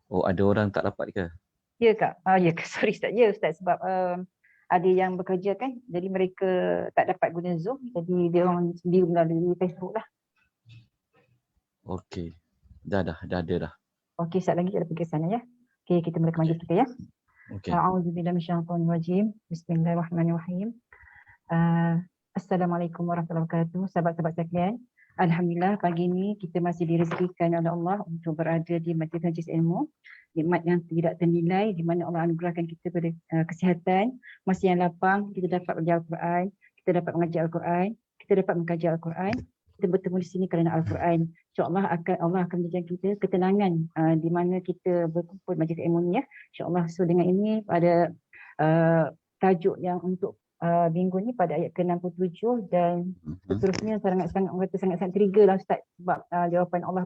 Oh, ada orang tak dapat ke? Ya Kak, ya sorry Ustaz. Ya Ustaz, sebab ada yang bekerja kan, jadi mereka tak dapat guna Zoom, jadi dia orang sendiri melalui Facebook lah. Okey. Dah ada dah. Okey, sekejap lagi kita pergi ke sana ya. Okey, kita mulakan Okey. majlis kita ya. Okey. A'udzubillahi minasyaitonirrajim. Bismillahirrahmanirrahim. Uh, Assalamualaikum warahmatullahi wabarakatuh. Sahabat-sahabat sekalian, Alhamdulillah pagi ini kita masih direzekikan oleh Allah untuk berada di majlis ilmu, nikmat yang tidak ternilai di mana Allah anugerahkan kita pada kesihatan, masa yang lapang, kita dapat belajar Al-Quran, kita dapat mengajar Al-Quran, kita dapat mengkaji Al-Quran, kita bertemu di sini kerana Al-Quran. InsyaAllah Allah akan menjadikan kita ketenangan di mana kita berkumpul majlis ilmu ni ya. InsyaAllah. So dengan ini pada tajuk yang untuk minggu ni pada ayat ke-67 dan seterusnya sangat-sangat orang kata sangat-sangat trigger lah Ustaz, sebab jawapan Allah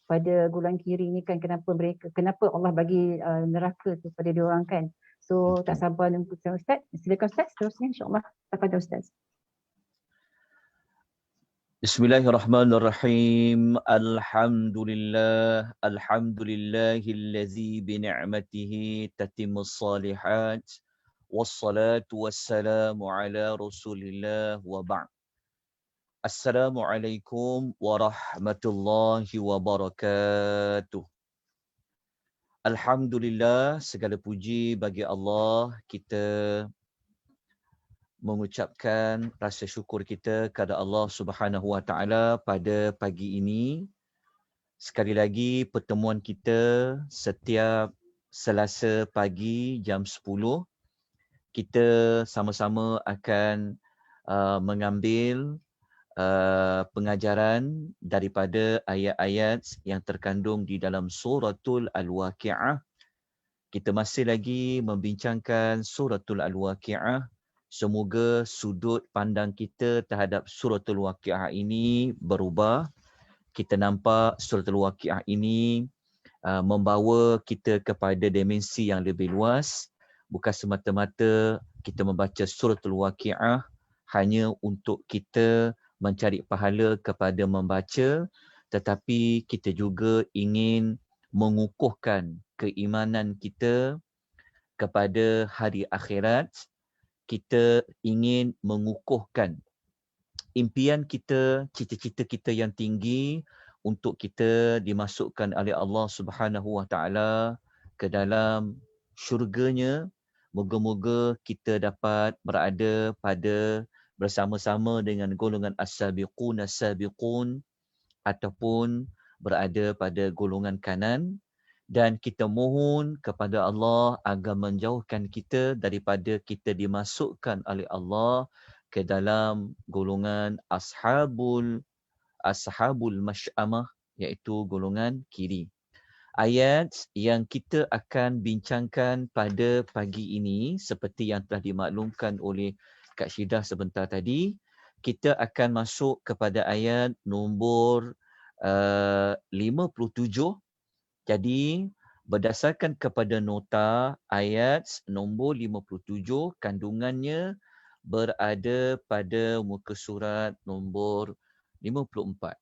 pada golongan kiri ni kan, kenapa Allah bagi neraka tu pada dia orang kan. So tak sabar untuk Ustaz. Silakan Ustaz seterusnya insya-Allah. Tafadhal Ustaz. Bismillahirrahmanirrahim. Alhamdulillahillazi bi ni'matihi tatimmus shalihat. Wassalatu wassalamu ala Rasulillah wa ba'd. Assalamualaikum warahmatullahi wabarakatuh. Alhamdulillah, segala puji bagi Allah. Kita mengucapkan rasa syukur kita kepada Allah Subhanahu Wa Taala pada pagi ini. Sekali lagi pertemuan kita setiap Selasa pagi jam 10, kita sama-sama akan mengambil pengajaran daripada ayat-ayat yang terkandung di dalam suratul Al-Waqi'ah. Kita masih lagi membincangkan suratul Al-Waqi'ah. Semoga sudut pandang kita terhadap suratul Waqi'ah ini berubah. Kita nampak suratul Waqi'ah ini membawa kita kepada dimensi yang lebih luas. Bukan semata-mata kita membaca suratul Waqi'ah hanya untuk kita mencari pahala kepada membaca, tetapi kita juga ingin mengukuhkan keimanan kita kepada hari akhirat. Kita ingin mengukuhkan impian kita, cita-cita kita yang tinggi untuk kita dimasukkan oleh Allah Subhanahu Wa Taala ke dalam syurganya. Moga-moga kita dapat berada pada bersama-sama dengan golongan as-sabiqun as-sabiqun ataupun berada pada golongan kanan. Dan kita mohon kepada Allah agar menjauhkan kita daripada kita dimasukkan oleh Allah ke dalam golongan ashabul masy'amah, iaitu golongan kiri. Ayat yang kita akan bincangkan pada pagi ini seperti yang telah dimaklumkan oleh Kak Syidah sebentar tadi, kita akan masuk kepada ayat nombor 57. Jadi berdasarkan kepada nota, ayat nombor 57 kandungannya berada pada muka surat nombor 54.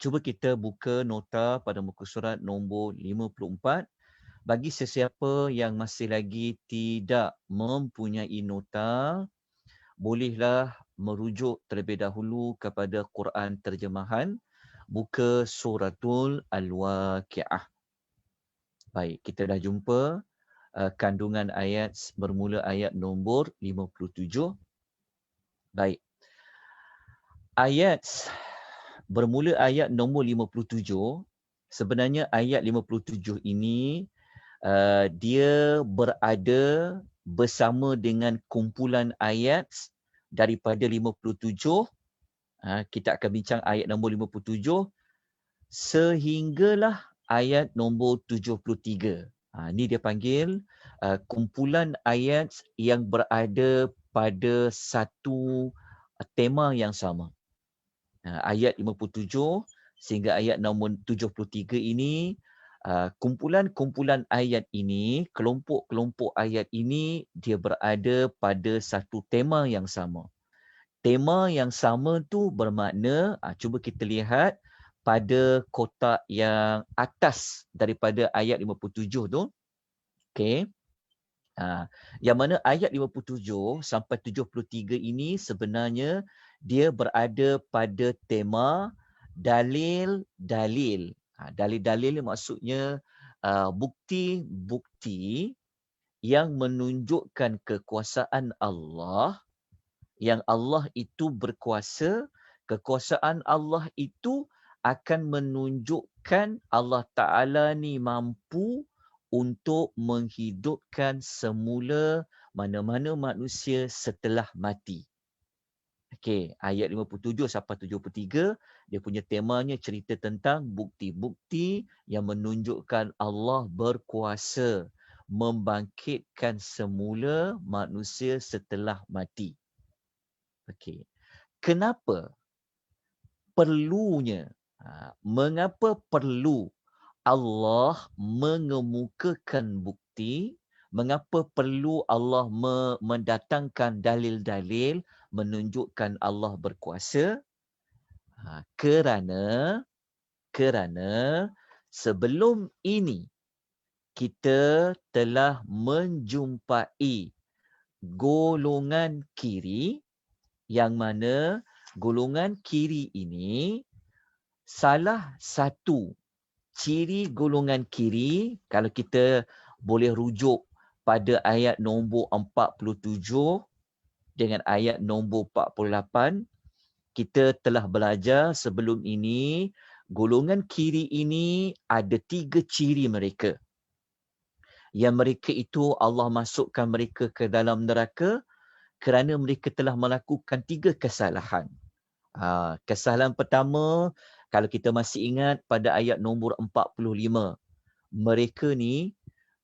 Cuba kita buka nota pada muka surat nombor 54. Bagi sesiapa yang masih lagi tidak mempunyai nota, bolehlah merujuk terlebih dahulu kepada Quran terjemahan. Buka suratul Al-Waqi'ah. Baik, kita dah jumpa kandungan ayat bermula ayat nombor 57. Baik. Ayat bermula ayat nombor 57, sebenarnya ayat 57 ini dia berada bersama dengan kumpulan ayat daripada 57. Kita akan bincang ayat nombor 57 sehinggalah ayat nombor 73. Ini dia panggil kumpulan ayat yang berada pada satu tema yang sama. Ayat 57 sehingga ayat nombor 73 ini, kumpulan-kumpulan ayat ini, kelompok-kelompok ayat ini, dia berada pada satu tema yang sama. Tema yang sama tu bermakna, cuba kita lihat pada kotak yang atas daripada ayat 57 tu. Okey. Yang mana ayat 57 sampai 73 ini sebenarnya dia berada pada tema dalil-dalil. Dalil-dalil maksudnya bukti-bukti yang menunjukkan kekuasaan Allah, yang Allah itu berkuasa, kekuasaan Allah itu akan menunjukkan Allah Ta'ala ni mampu untuk menghidupkan semula mana-mana manusia setelah mati. Okey, ayat 57 sampai 73, dia punya temanya cerita tentang bukti-bukti yang menunjukkan Allah berkuasa membangkitkan semula manusia setelah mati. Okey. Kenapa perlunya? Mengapa perlu Allah mengemukakan bukti? Mengapa perlu Allah mendatangkan dalil-dalil menunjukkan Allah berkuasa? Kerana sebelum ini kita telah menjumpai golongan kiri, yang mana golongan kiri ini salah satu ciri golongan kiri, kalau kita boleh rujuk pada ayat nombor 47 dengan ayat nombor 48, kita telah belajar sebelum ini, golongan kiri ini ada 3 ciri mereka. Yang mereka itu Allah masukkan mereka ke dalam neraka kerana mereka telah melakukan 3 kesalahan. Kesalahan pertama, kalau kita masih ingat pada ayat nombor 45, mereka ni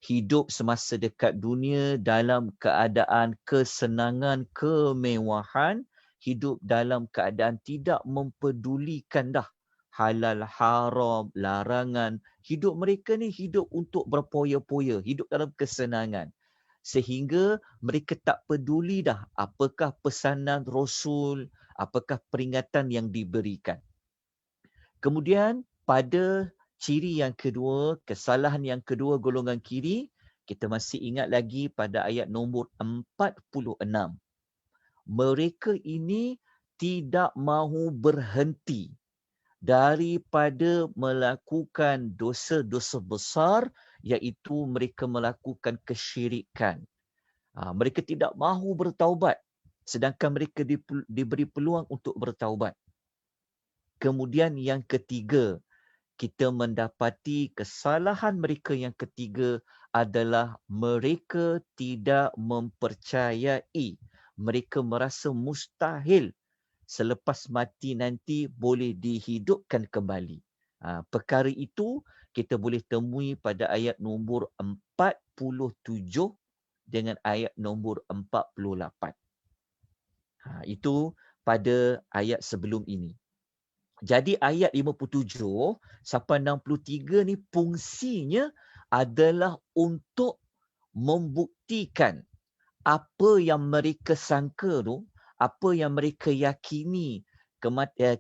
hidup semasa dekat dunia dalam keadaan kesenangan, kemewahan, hidup dalam keadaan tidak mempedulikan dah halal, haram, larangan. Hidup mereka ni hidup untuk berpoya-poya, hidup dalam kesenangan. Sehingga mereka tak peduli dah apakah pesanan Rasul, apakah peringatan yang diberikan. Kemudian pada ciri yang kedua, kesalahan yang kedua golongan kiri, kita masih ingat lagi pada ayat nombor 46. Mereka ini tidak mahu berhenti daripada melakukan dosa-dosa besar, iaitu mereka melakukan kesyirikan. Mereka tidak mahu bertaubat, sedangkan mereka diberi peluang untuk bertaubat. Kemudian yang ketiga, kita mendapati kesalahan mereka yang ketiga adalah mereka tidak mempercayai. Mereka merasa mustahil selepas mati nanti boleh dihidupkan kembali. Perkara itu kita boleh temui pada ayat nombor 47 dengan ayat nombor 48. Itu pada ayat sebelum ini. Jadi ayat 57 sampai 63 ni fungsinya adalah untuk membuktikan apa yang mereka sangka tu, apa yang mereka yakini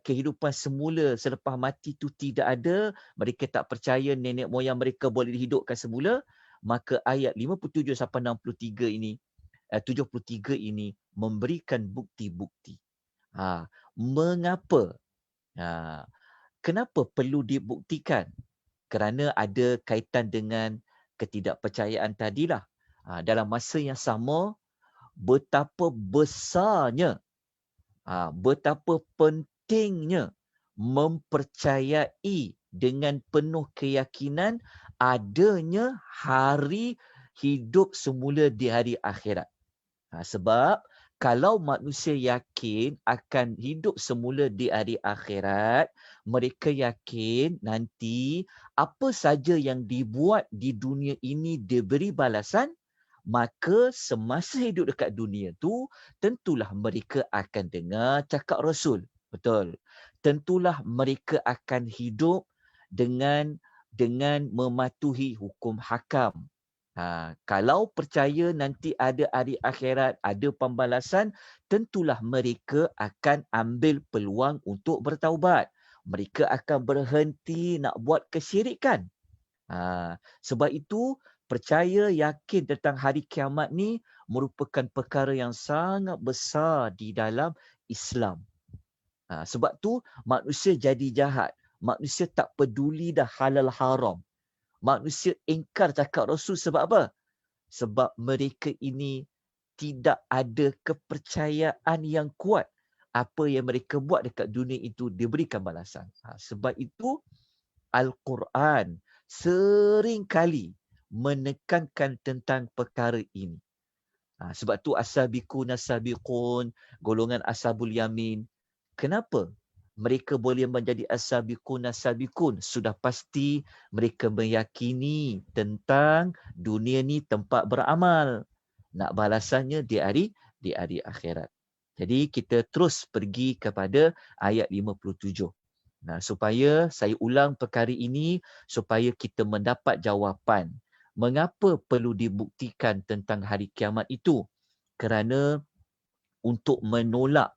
kehidupan semula selepas mati tu tidak ada, mereka tak percaya nenek moyang mereka boleh dihidupkan semula, maka ayat 57 sampai 63 ini 73 ini memberikan bukti-bukti. Mengapa? Kenapa perlu dibuktikan? Kerana ada kaitan dengan ketidakpercayaan tadilah. Dalam masa yang sama, betapa besarnya, betapa pentingnya mempercayai dengan penuh keyakinan adanya hari hidup semula di hari akhirat. Sebab kalau manusia yakin akan hidup semula di hari akhirat, mereka yakin nanti apa saja yang dibuat di dunia ini diberi balasan, maka semasa hidup dekat dunia tu, tentulah mereka akan dengar cakap Rasul. Betul. Tentulah mereka akan hidup dengan mematuhi hukum hakam. Kalau percaya nanti ada hari akhirat, ada pembalasan, tentulah mereka akan ambil peluang untuk bertaubat. mereka akan berhenti nak buat kesyirikan. Sebab itu percaya yakin tentang hari kiamat ni merupakan perkara yang sangat besar di dalam Islam. Sebab tu manusia jadi jahat. Manusia tak peduli dah halal haram. Manusia ingkar cakap Rasul sebab apa? Sebab mereka ini tidak ada kepercayaan yang kuat. Apa yang mereka buat dekat dunia itu diberikan balasan. Sebab itu Al-Quran sering kali menekankan tentang perkara ini. Sebab tu as-sabiqun as-sabiqun, golongan ashabul yamin. Kenapa mereka boleh menjadi as-sabiqun as-sabiqun? Sudah pasti mereka meyakini tentang dunia ni tempat beramal. Nak balasannya di hari akhirat. Jadi kita terus pergi kepada ayat 57. Supaya saya ulang perkara ini supaya kita mendapat jawapan. Mengapa perlu dibuktikan tentang hari kiamat itu? Kerana untuk menolak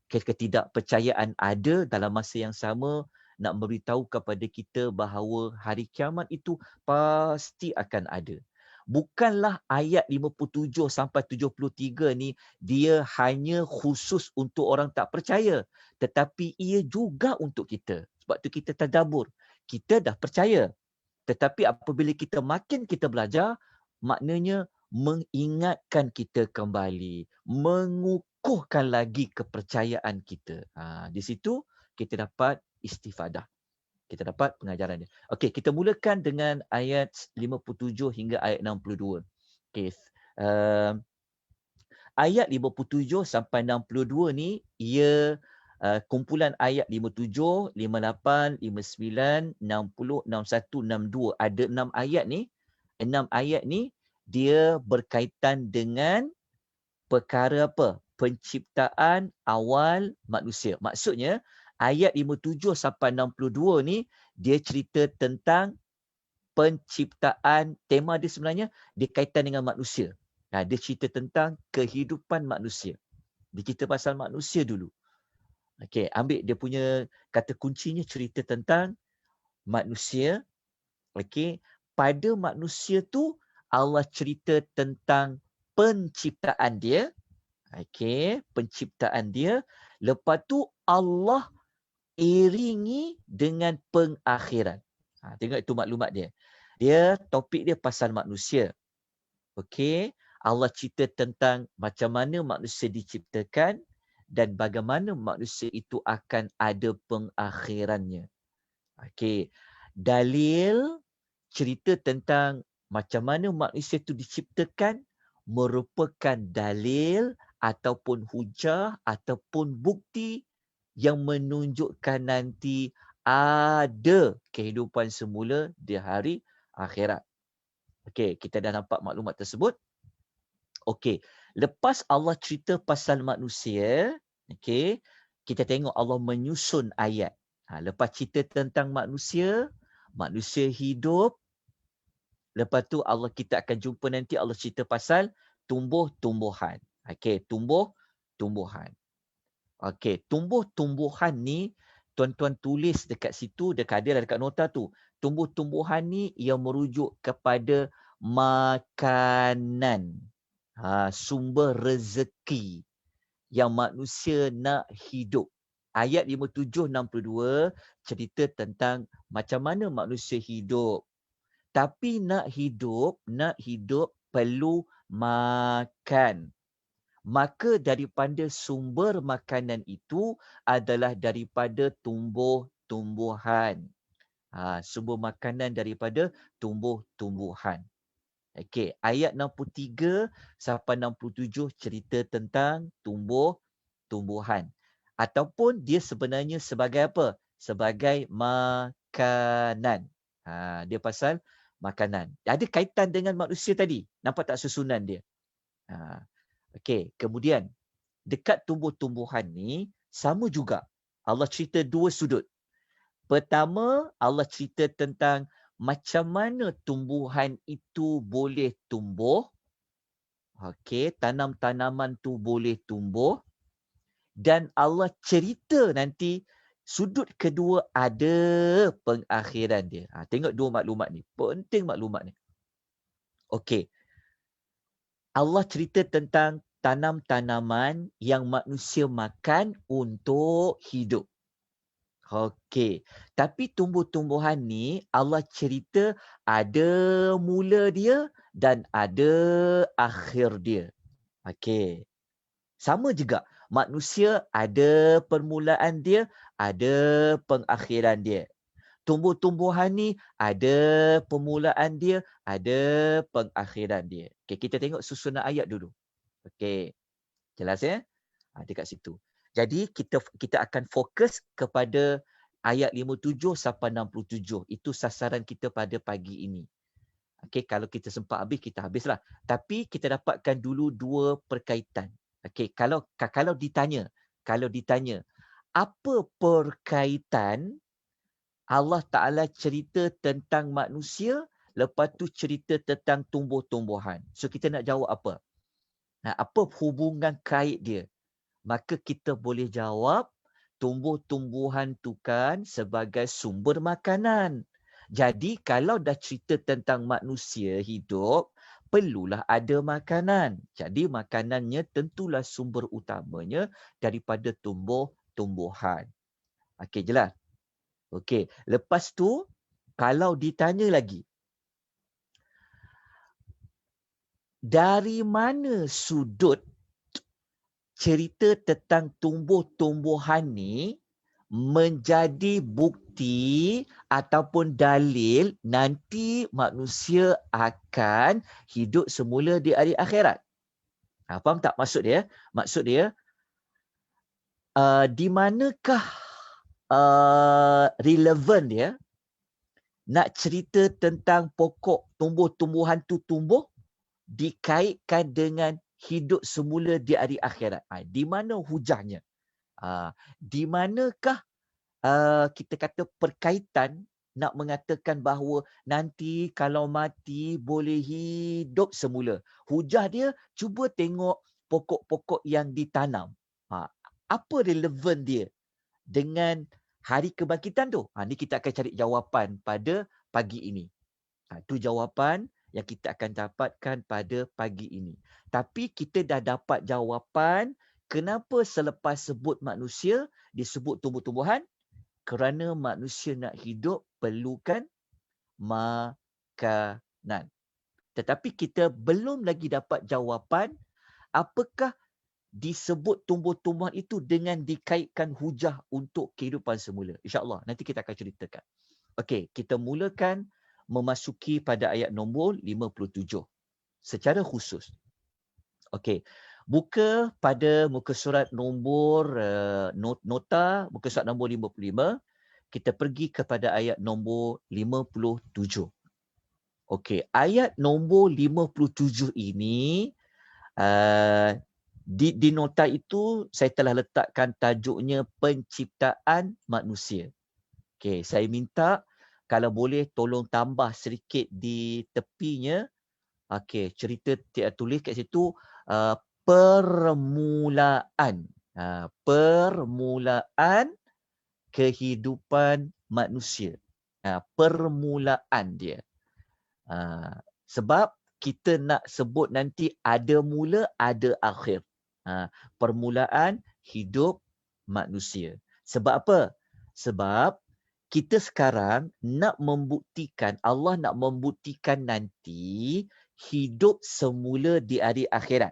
ketidakpercayaan ada dalam masa yang sama nak beritahu kepada kita bahawa hari kiamat itu pasti akan ada. Bukanlah ayat 57 sampai 73 ni dia hanya khusus untuk orang tak percaya, tetapi ia juga untuk kita. Sebab tu kita tadabbur. Kita dah percaya. Tetapi apabila kita makin kita belajar, maknanya mengingatkan kita kembali, mengukuhkan lagi kepercayaan kita. Di situ kita dapat istifadah. Kita dapat pengajarannya. Okey, kita mulakan dengan ayat 57 hingga ayat 62. Okey. Ayat 57 sampai 62 ni ia kumpulan ayat 57, 58, 59, 60, 61, 62. Ada 6 ayat ni. 6 ayat ni dia berkaitan dengan perkara apa? Penciptaan awal manusia. Maksudnya ayat 57 sampai 62 ni dia cerita tentang penciptaan. Tema dia sebenarnya dia kaitan dengan manusia. Dia cerita tentang kehidupan manusia. Dia cerita pasal manusia dulu. Okey, ambil dia punya kata kuncinya cerita tentang manusia. Okey, pada manusia tu Allah cerita tentang penciptaan dia. Okey, penciptaan dia. Lepas tu Allah iringi dengan pengakhiran. Tengok itu maklumat dia. Dia topik dia pasal manusia. Okey, Allah cerita tentang macam mana manusia diciptakan dan bagaimana manusia itu akan ada pengakhirannya. Okey, dalil cerita tentang macam mana manusia itu diciptakan merupakan dalil ataupun hujah ataupun bukti yang menunjukkan nanti ada kehidupan semula di hari akhirat. Okey, kita dah nampak maklumat tersebut. Okey, lepas Allah cerita pasal manusia, okey, kita tengok Allah menyusun ayat. Lepas cerita tentang manusia, manusia hidup. Lepas tu kita akan jumpa nanti Allah cerita pasal tumbuh-tumbuhan. Okey, tumbuh-tumbuhan. Okey, tumbuh-tumbuhan ni tuan-tuan tulis dekat situ, dekat nota tu. Tumbuh-tumbuhan ni ia merujuk kepada makanan. Sumber rezeki yang manusia nak hidup. Ayat 57-62 cerita tentang macam mana manusia hidup. Tapi nak hidup perlu makan. Maka daripada sumber makanan itu adalah daripada tumbuh-tumbuhan. Sumber makanan daripada tumbuh-tumbuhan. Okey, ayat 63 sampai 67 cerita tentang tumbuh-tumbuhan. Ataupun dia sebenarnya sebagai apa? Sebagai makanan. Dia pasal makanan. Ada kaitan dengan manusia tadi. Nampak tak susunan dia? Okey, kemudian dekat tumbuh-tumbuhan ni sama juga. Allah cerita dua sudut. Pertama, Allah cerita tentang macam mana tumbuhan itu boleh tumbuh. Okey, tanam-tanaman tu boleh tumbuh. Dan Allah cerita nanti Sudut kedua ada pengakhiran dia. Tengok dua maklumat ni. Penting maklumat ni. Okey. Allah cerita tentang tanam-tanaman yang manusia makan untuk hidup. Okey. Tapi tumbuh-tumbuhan ni Allah cerita ada mula dia dan ada akhir dia. Okey. Sama juga. Manusia ada permulaan dia, ada pengakhiran dia. Tumbuh-tumbuhan ni ada permulaan dia, ada pengakhiran dia. Okey, kita tengok susunan ayat dulu. Okey. Jelas ya? Dekat situ. Jadi kita akan fokus kepada ayat 57 sampai 67. Itu sasaran kita pada pagi ini. Okey, kalau kita sempat habis, kita habislah. Tapi kita dapatkan dulu dua perkaitan. Okey, kalau ditanya, apa perkaitan Allah Ta'ala cerita tentang manusia, lepas tu cerita tentang tumbuh-tumbuhan. So kita nak jawab apa? Apa hubungan kait dia? Maka kita boleh jawab, tumbuh-tumbuhan tu kan sebagai sumber makanan. Jadi kalau dah cerita tentang manusia hidup, perlulah ada makanan. Jadi makanannya tentulah sumber utamanya daripada tumbuh-tumbuhan. Okey, jelas? Okey, lepas tu kalau ditanya lagi, dari mana sudut cerita tentang tumbuh-tumbuhan ni menjadi bukti ataupun dalil nanti manusia akan hidup semula di hari akhirat? Faham tak maksud dia? Maksud dia, di manakah relevan dia nak cerita tentang pokok tumbuh-tumbuhan tu tumbuh dikaitkan dengan hidup semula di hari akhirat. Di mana hujahnya? Di manakah kita kata perkaitan nak mengatakan bahawa nanti kalau mati boleh hidup semula? Hujah dia, cuba tengok pokok-pokok yang ditanam. Apa relevan dia dengan hari kebangkitan tu? Ni kita akan cari jawapan pada pagi ini. Itu jawapan yang kita akan dapatkan pada pagi ini. Tapi kita dah dapat jawapan kenapa selepas sebut manusia disebut tumbuh-tumbuhan? Kerana manusia nak hidup perlukan makanan. Tetapi kita belum lagi dapat jawapan apakah disebut tumbuh-tumbuhan itu dengan dikaitkan hujah untuk kehidupan semula. InsyaAllah nanti kita akan ceritakan. Okey, kita mulakan memasuki pada ayat nombor 57 secara khusus. Okey, buka pada muka surat nombor nota, muka surat nombor 55. Kita pergi kepada ayat nombor 57. Okey, ayat nombor 57 ini di nota itu saya telah letakkan tajuknya penciptaan manusia. Okey, saya minta kalau boleh tolong tambah sedikit di tepinya. Okey, cerita tulis kat situ permulaan. Permulaan kehidupan manusia. Permulaan dia. Sebab kita nak sebut nanti ada mula, ada akhir. Permulaan hidup manusia. Sebab apa? Sebab kita sekarang nak membuktikan, Allah nak membuktikan nanti hidup semula di hari akhirat.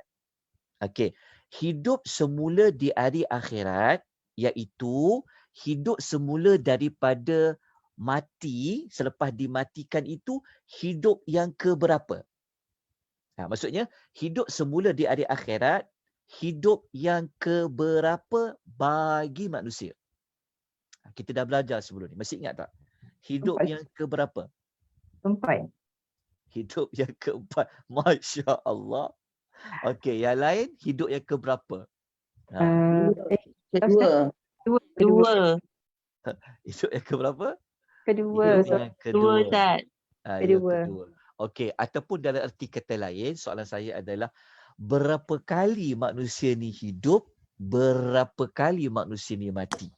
Okey, hidup semula di hari akhirat iaitu hidup semula daripada mati, selepas dimatikan itu hidup yang keberapa? Maksudnya hidup semula di hari akhirat, hidup yang keberapa bagi manusia? Kita dah belajar sebelum ni. Masih ingat tak? Hidup yang keberapa? Keempat. Hidup yang keempat. Masya Allah. Okey, yang lain hidup yang keberapa? Kedua. Hidup yang keberapa? Kedua. Hidup yang kedua. Yang Kedua. kedua. Okey, ataupun dalam erti kata lain, soalan saya adalah berapa kali manusia ni hidup, berapa kali manusia ni mati?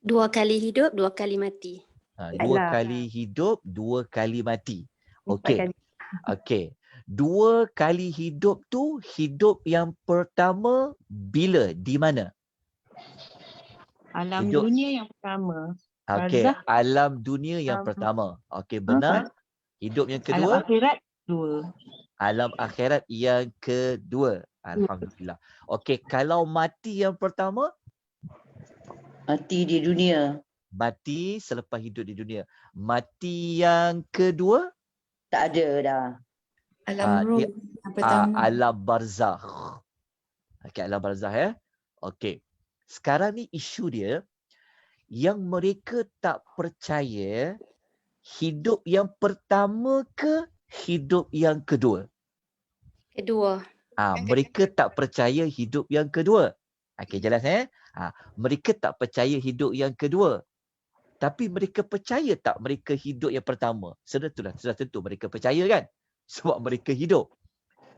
2 kali hidup, 2 kali mati. 2 Baiklah. kali hidup, 2 kali mati. 4 Okey. kali. Okey. 2 kali hidup tu, hidup yang pertama bila? Di mana? Alam Hidup. dunia yang pertama. Okey, Barzakh. alam dunia yang pertama. Okey, benar. Hidup yang Alam kedua, akhirat 2. alam akhirat yang kedua. Alhamdulillah. Okey, kalau mati yang pertama, Mati di dunia. mati selepas hidup di dunia. Mati yang kedua, Tak ada dah. Alam dia- ruh yang pertama. alam barzakh. Okey, alam barzakh ya. Okey. Sekarang ni isu dia, yang mereka tak percaya hidup yang pertama ke hidup yang kedua? Kedua. Mereka tak percaya hidup yang kedua. Okey, jelas mereka tak percaya hidup yang kedua. Tapi mereka percaya tak mereka hidup yang pertama? Sudah tentu mereka percaya kan? Sebab mereka hidup.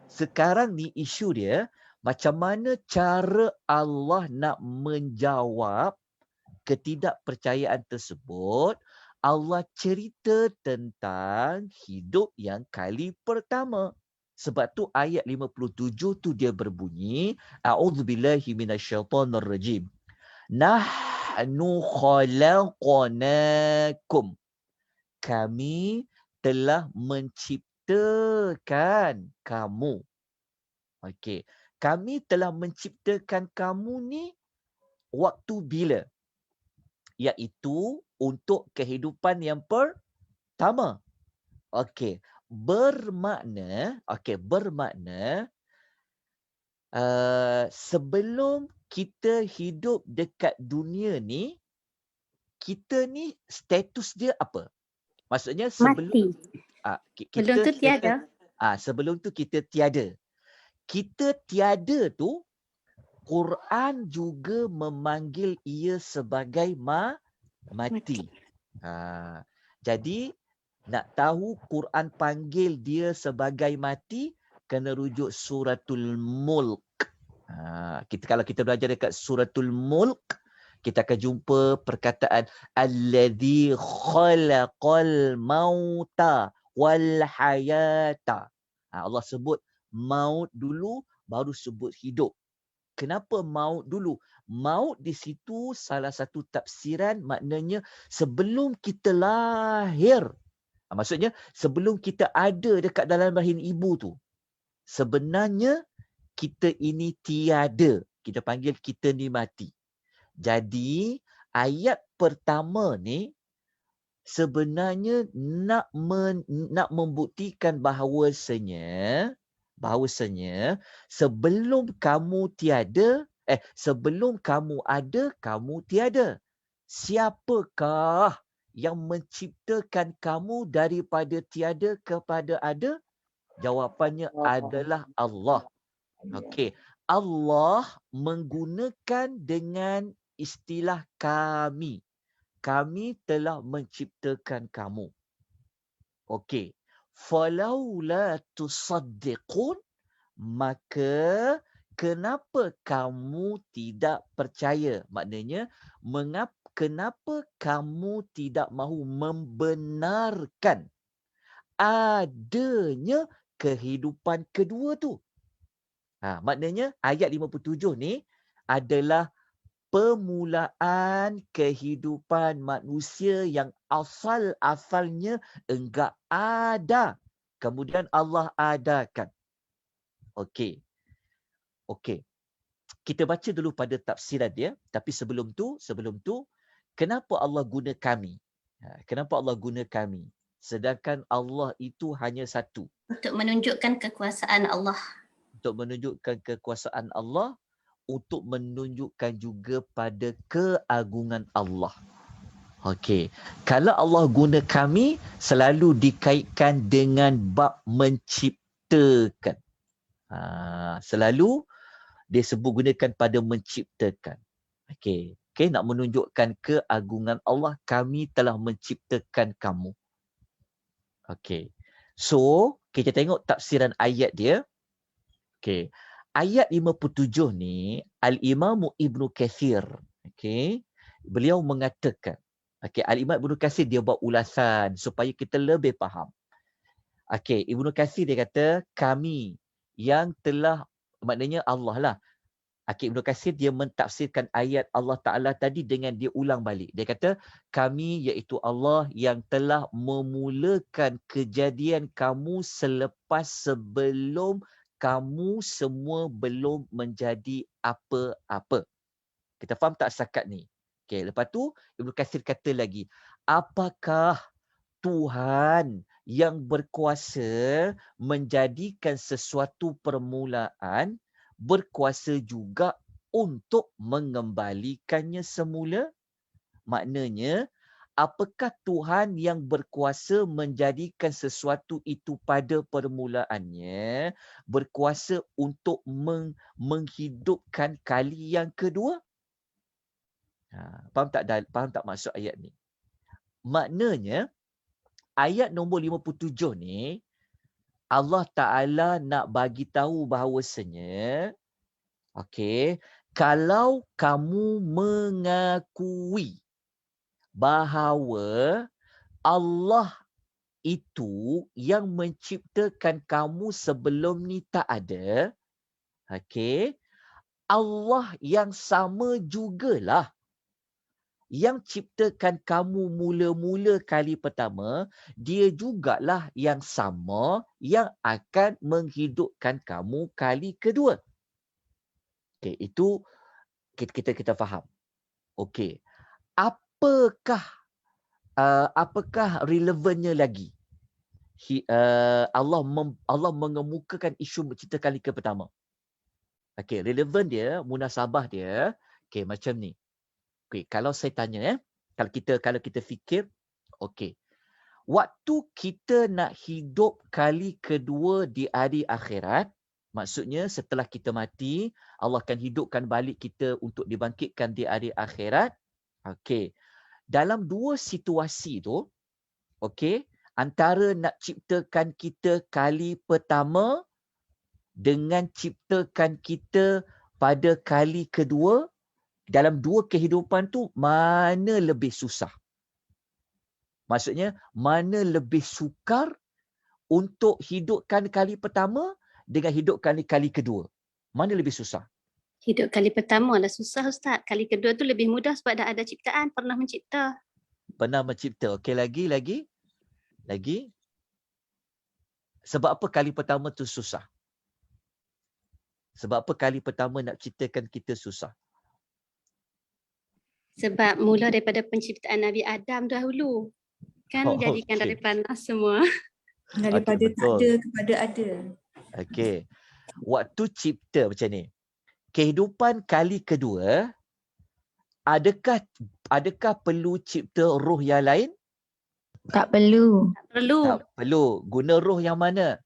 Sekarang ni isu dia, macam mana cara Allah nak menjawab ketidakpercayaan tersebut. Allah cerita tentang hidup yang kali pertama. Sebab tu ayat 57 tu dia berbunyi, A'udzubillahi minasyaitonirrajim. Nahnu khalaqnakum. Kami telah menciptakan kamu. Okey. Kami telah menciptakan kamu ni waktu bila? Iaitu untuk kehidupan yang pertama. Okey. Bermakna sebelum kita hidup dekat dunia ni, kita ni status dia apa? Maksudnya sebelum Mati. Sebelum tu tiada. Sebelum tu kita tiada. Kita tiada tu, Quran juga memanggil ia sebagai mati. Jadi nak tahu Quran panggil dia sebagai mati, kena rujuk suratul Mulk. Kalau kita belajar dekat suratul Mulk, kita akan jumpa perkataan alladzi khalaqal mauta wal hayata. Allah sebut maut dulu, baru sebut hidup. Kenapa maut dulu? Maut di situ salah satu tafsiran maknanya sebelum kita lahir. Maksudnya sebelum kita ada dekat dalam rahim ibu tu, sebenarnya kita ini tiada. Kita panggil kita ni mati. Jadi ayat pertama ni sebenarnya nak membuktikan bahawasanya sebelum kamu tiada, sebelum kamu ada, kamu tiada. Siapakah yang menciptakan kamu daripada tiada kepada ada? Jawapannya adalah Allah. Okey. Allah menggunakan dengan istilah kami. Kami telah menciptakan kamu. Okey. Falaula tusaddiqun, maka kenapa kamu tidak percaya? Maknanya, kenapa kamu tidak mahu membenarkan adanya kehidupan kedua tu? Maknanya ayat 57 ni adalah permulaan kehidupan manusia yang asal-asalnya enggak ada. Kemudian Allah adakan. Okey. Kita baca dulu pada tafsiran dia. Tapi sebelum tu, kenapa Allah guna kami? Kenapa Allah guna kami? Sedangkan Allah itu hanya satu. Untuk menunjukkan kekuasaan Allah. Untuk menunjukkan kekuasaan Allah, untuk menunjukkan juga pada keagungan Allah. Okey. Kalau Allah guna kami, selalu dikaitkan dengan bab menciptakan. Selalu dia sebut gunakan pada menciptakan. Okey. Nak menunjukkan keagungan Allah, kami telah menciptakan kamu. Okey. So, kita tengok tafsiran ayat dia. Okey. Ayat 57 ni, Al-Imam Ibnu Kathir, okey, beliau mengatakan, okey, Al-Imam Ibnu Katsir dia buat ulasan supaya kita lebih faham. Okey, Ibnu Katsir dia kata kami yang telah, maknanya Allah lah. Okey, Ibnu Katsir dia mentafsirkan ayat Allah Ta'ala tadi dengan dia ulang balik. Dia kata, kami iaitu Allah yang telah memulakan kejadian kamu selepas sebelum kamu semua belum menjadi apa-apa. Kita faham tak setakat ni? Okey, lepas tu Ibnu Katsir kata lagi, apakah Tuhan yang berkuasa menjadikan sesuatu permulaan berkuasa juga untuk mengembalikannya semula? Maknanya, apakah Tuhan yang berkuasa menjadikan sesuatu itu pada permulaannya berkuasa untuk menghidupkan kali yang kedua? Faham tak maksud ayat ni? Maknanya, ayat nombor 57 ni, Allah Ta'ala nak bagi tahu bahawasanya, okey, kalau kamu mengakui bahawa Allah itu yang menciptakan kamu sebelum ni tak ada, okey, Allah yang sama jugalah yang ciptakan kamu mula-mula kali pertama, dia jugalah yang sama yang akan menghidupkan kamu kali kedua. Okey, itu kita faham. Okey. Apakah relevannya lagi? Allah mengemukakan isu mencipta kali ke pertama. Okey, relevan dia, munasabah dia, okey, macam ni. Okey, kalau saya tanya, kalau kita fikir, okey, waktu kita nak hidup kali kedua di hari akhirat, maksudnya setelah kita mati, Allah akan hidupkan balik kita untuk dibangkitkan di hari akhirat. Okey, dalam dua situasi tu, okey, antara nak ciptakan kita kali pertama dengan ciptakan kita pada kali kedua, dalam dua kehidupan tu, mana lebih susah? Maksudnya, mana lebih sukar untuk hidupkan kali pertama dengan hidupkan kali kedua? Mana lebih susah? Hidup kali pertama lah susah Ustaz. Kali kedua tu lebih mudah sebab dah ada ciptaan, pernah mencipta. Pernah mencipta. Okey, lagi. Sebab apa kali pertama tu susah? Sebab apa kali pertama nak ciptakan kita susah? Sebab mula daripada penciptaan Nabi Adam dahulu. Kan jadikan dari panas semua. Daripada Okey, tak betul. ada kepada ada. Okey. Waktu cipta macam ni. Kehidupan kali kedua, adakah perlu cipta roh yang lain? Tak perlu. Tak perlu. Tak perlu. Guna roh yang mana?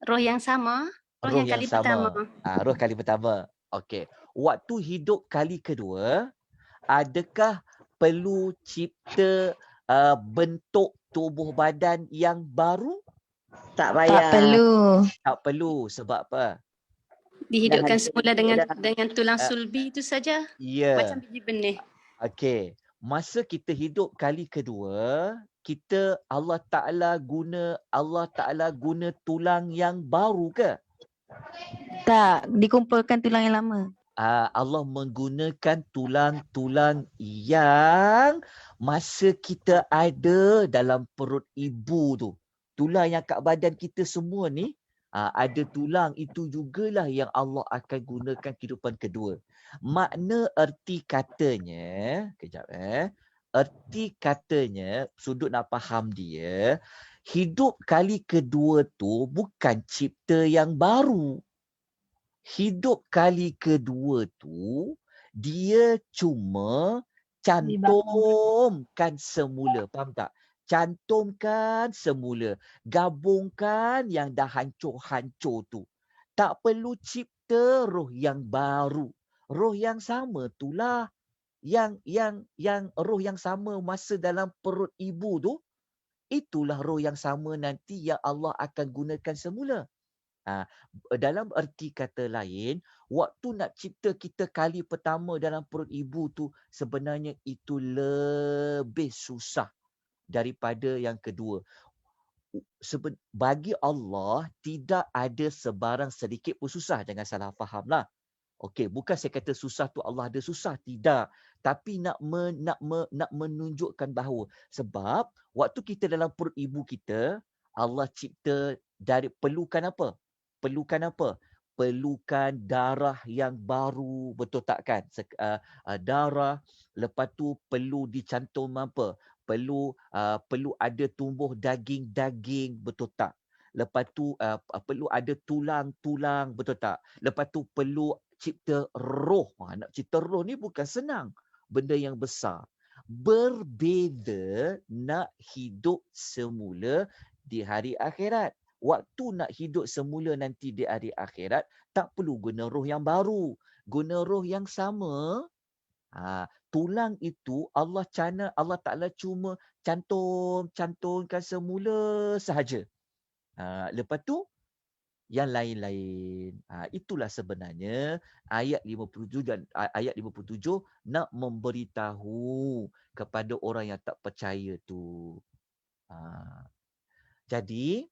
Roh yang sama. Roh yang kali pertama. Roh kali pertama. Okey. Waktu hidup kali kedua, adakah perlu cipta bentuk tubuh badan yang baru? Tak payah. Tak perlu. Tak perlu. Sebab apa? Dihidupkan Dah semula ada. dengan tulang sulbi itu saja. Ya. Macam biji benih. Okey. Masa kita hidup kali kedua, Allah Ta'ala guna tulang yang baru ke? Tak, dikumpulkan tulang yang lama. Allah menggunakan tulang-tulang yang masa kita ada dalam perut ibu tu. Tulang yang kat badan kita semua ni, ada tulang itu jugalah yang Allah akan gunakan kehidupan kedua. Makna erti katanya, erti katanya, sudut nak faham dia, hidup kali kedua tu bukan cipta yang baru. Hidup kali kedua tu, dia cuma cantumkan semula. Faham tak? Cantumkan semula. Gabungkan yang dah hancur-hancur tu. Tak perlu cipta roh yang baru. Roh yang sama itulah. Yang roh yang sama masa dalam perut ibu tu, itulah roh yang sama nanti yang Allah akan gunakan semula. Dalam erti kata lain, waktu nak cipta kita kali pertama dalam perut ibu tu sebenarnya itu lebih susah daripada yang kedua. Bagi Allah tidak ada sebarang sedikit pun susah. Jangan salah fahamlah. Okey, bukan saya kata susah tu Allah ada susah, tidak. Tapi nak menunjukkan bahawa sebab waktu kita dalam perut ibu kita, Allah cipta perlukan apa? Perlukan darah yang baru, betul tak kan? Darah, lepas tu perlu dicantum apa? Perlu ada tumbuh daging-daging, betul tak? Lepas tu perlu ada tulang-tulang, betul tak? Lepas tu perlu cipta roh. Nak cipta roh ni bukan senang. Benda yang besar. Berbeza nak hidup semula di hari akhirat. Waktu nak hidup semula nanti di hari akhirat, tak perlu guna roh yang baru. Guna roh yang sama. Tulang itu Allah Ta'ala cuma cantumkan semula sahaja. Lepas tu yang lain-lain. Itulah sebenarnya ayat 57 dan ayat 57 nak memberitahu kepada orang yang tak percaya tu. Jadi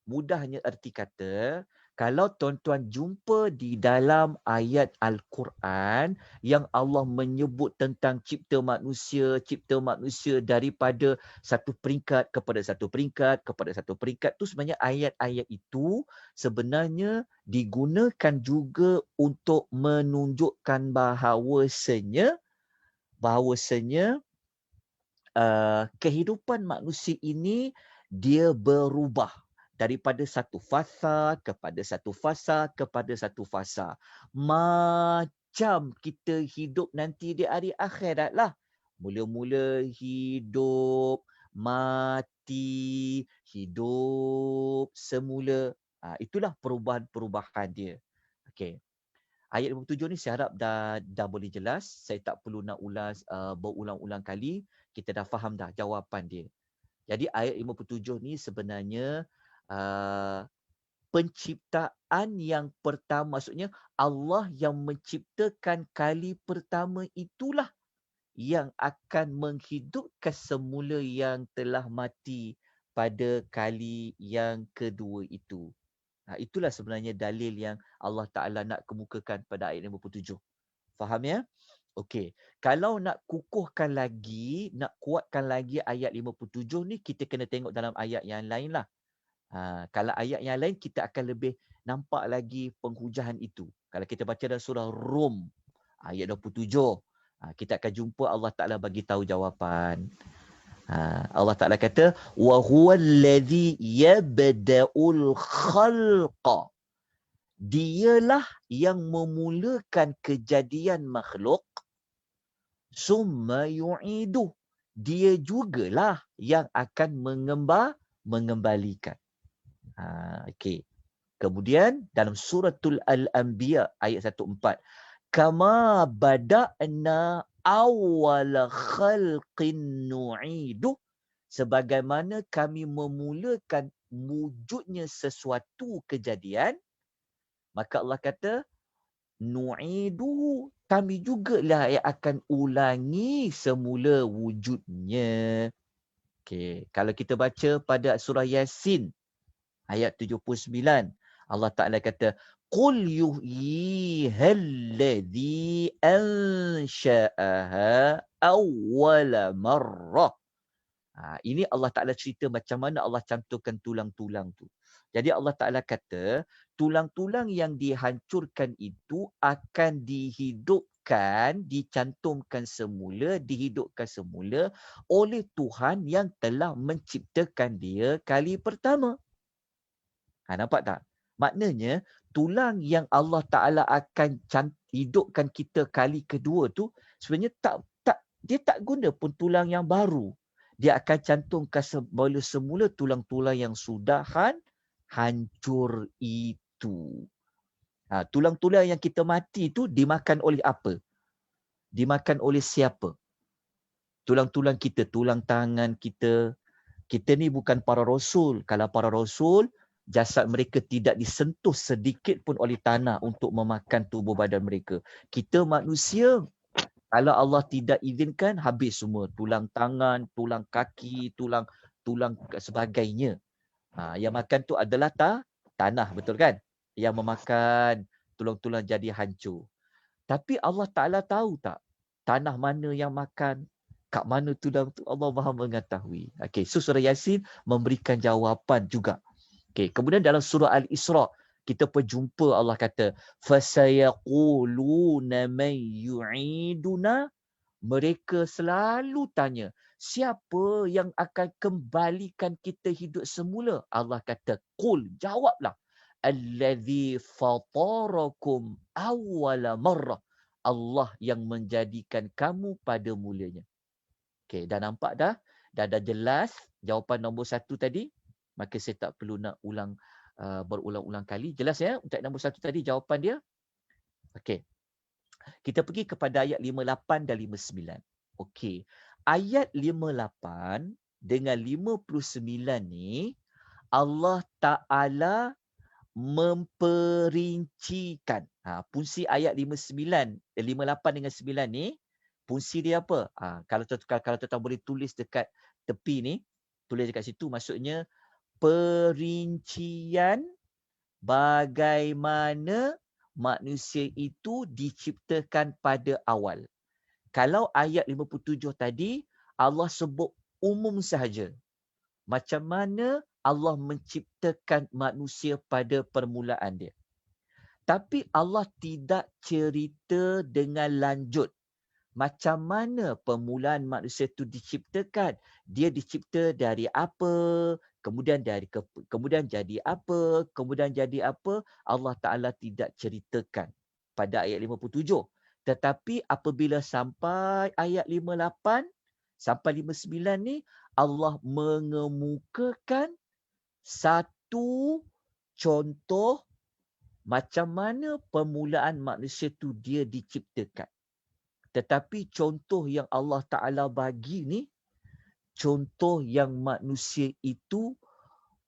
mudahnya erti kata, kalau tuan-tuan jumpa di dalam ayat Al-Quran yang Allah menyebut tentang cipta manusia daripada satu peringkat kepada satu peringkat tu sebenarnya ayat-ayat itu sebenarnya digunakan juga untuk menunjukkan bahawasanya kehidupan manusia ini dia berubah daripada satu fasa kepada satu fasa. Macam kita hidup nanti di hari akhirat lah. Mula-mula hidup, mati, hidup semula. Itulah perubahan-perubahan dia. Okey. Ayat 57 ni saya harap dah boleh jelas. Saya tak perlu nak ulas berulang-ulang kali. Kita dah faham dah jawapan dia. Jadi ayat 57 ni sebenarnya penciptaan yang pertama, maksudnya Allah yang menciptakan kali pertama itulah yang akan menghidupkan semula yang telah mati pada kali yang kedua itu. Itulah sebenarnya dalil yang Allah Ta'ala nak kemukakan pada ayat 57. Faham ya? Okey. Kalau nak kukuhkan lagi, nak kuatkan lagi ayat 57 ni, kita kena tengok dalam ayat yang lain lah. Kalau ayat yang lain, kita akan lebih nampak lagi penghujahan itu. Kalau kita baca dalam surah Rum, ayat 27, kita akan jumpa Allah Ta'ala bagi tahu jawapan. Allah Ta'ala kata, وَهُوَ الَّذِي يَبْدَأُ الْخَلْقَ. Dialah yang memulakan kejadian makhluk, summa yu'idu. Dia jugalah yang akan mengembalikan. Okey. Kemudian dalam suratul Al-Anbiya ayat 14, kama bada'na awwala khalqin nu'idu, sebagaimana kami memulakan wujudnya sesuatu kejadian, maka Allah kata nu'idu, kami jugalah yang akan ulangi semula wujudnya. Okey, kalau kita baca pada surah Yasin ayat 79, Allah Ta'ala kata, Qul yuhyihalladzi ansha'aha awwala marrah. Ini Allah Ta'ala cerita macam mana Allah cantumkan tulang-tulang tu. Jadi Allah Ta'ala kata, tulang-tulang yang dihancurkan itu akan dihidupkan, dihidupkan semula oleh Tuhan yang telah menciptakan dia kali pertama. Nampak tak? Maknanya tulang yang Allah Ta'ala akan hidupkan kita kali kedua tu sebenarnya dia tak guna pun tulang yang baru. Dia akan cantumkan semula tulang-tulang yang sudah hancur itu. Tulang-tulang yang kita mati tu dimakan oleh apa? Dimakan oleh siapa? Tulang-tulang kita, tulang tangan kita. Kita ni bukan para rasul. Kalau para rasul, jasad mereka tidak disentuh sedikit pun oleh tanah untuk memakan tubuh badan mereka. Kita manusia, kalau Allah tidak izinkan, habis semua. Tulang tangan, tulang kaki, tulang sebagainya. Yang makan tu adalah tanah, betul kan? Yang memakan tulang-tulang jadi hancur. Tapi Allah Ta'ala tahu tak tanah mana yang makan, kat mana tulang tu, Allah Maha mengetahui. Okey, so surah Yasin memberikan jawapan juga. Okey, kemudian dalam surah Al-Isra kita berjumpa Allah kata fasayaquluna may yu'iduna, mereka selalu tanya, siapa yang akan kembalikan kita hidup semula? Allah kata, qul, jawablah, allazi fatarakum awwala marrah, Allah yang menjadikan kamu pada mulanya. Okey, dah nampak dah? Dah jelas jawapan nombor 1 tadi. Maka saya tak perlu nak berulang-ulang kali. Jelas ya untuk nombor 1 tadi jawapan dia? Okey. Kita pergi kepada ayat 58 dan 59. Okey. Ayat 58 dengan 59 ni Allah Ta'ala memperincikan. Fungsi ayat 58 dengan 9 ni, fungsi dia apa? Kalau tuan-tuan boleh tulis dekat tepi ni, tulis dekat situ, maksudnya perincian bagaimana manusia itu diciptakan pada awal. Kalau ayat 57 tadi, Allah sebut umum sahaja. Macam mana Allah menciptakan manusia pada permulaan dia. Tapi Allah tidak cerita dengan lanjut. Macam mana permulaan manusia itu diciptakan. Dia dicipta dari apa, kemudian jadi apa, kemudian jadi apa. Allah Ta'ala tidak ceritakan pada ayat 57. Tetapi apabila sampai ayat 58, sampai 59 ni, Allah mengemukakan satu contoh macam mana permulaan manusia tu dia diciptakan. Tetapi contoh yang Allah Ta'ala bagi ni, contoh yang manusia itu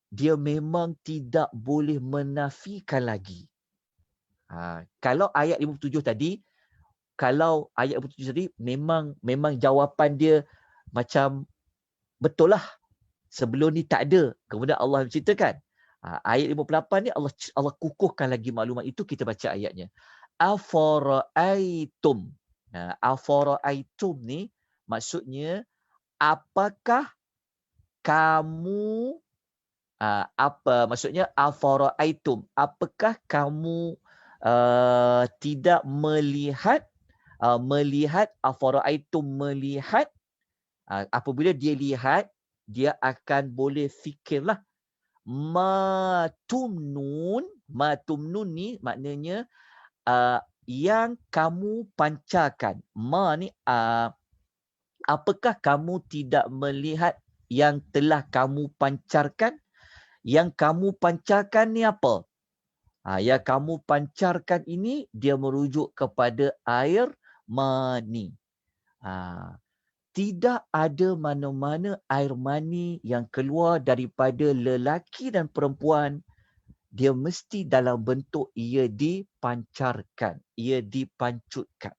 dia memang tidak boleh menafikan lagi. Kalau ayat 57 tadi, memang jawapan dia macam betul lah. Sebelum ni tak ada. Kemudian Allah menciptakan. Ayat 58 ni Allah kukuhkan lagi maklumat itu. Kita baca ayatnya. Afara'aitum. Afara'aitum ni maksudnya apakah kamu maksudnya afara'aitum, apakah kamu tidak melihat afara'aitum melihat, apabila dia lihat dia akan boleh fikirlah. Ma tumnun ni maknanya yang kamu pancarkan. Ma ni apakah kamu tidak melihat yang telah kamu pancarkan? Yang kamu pancarkan ni apa? Yang kamu pancarkan ini dia merujuk kepada air mani. Tidak ada mana-mana air mani yang keluar daripada lelaki dan perempuan. Dia mesti dalam bentuk ia dipancarkan, ia dipancutkan.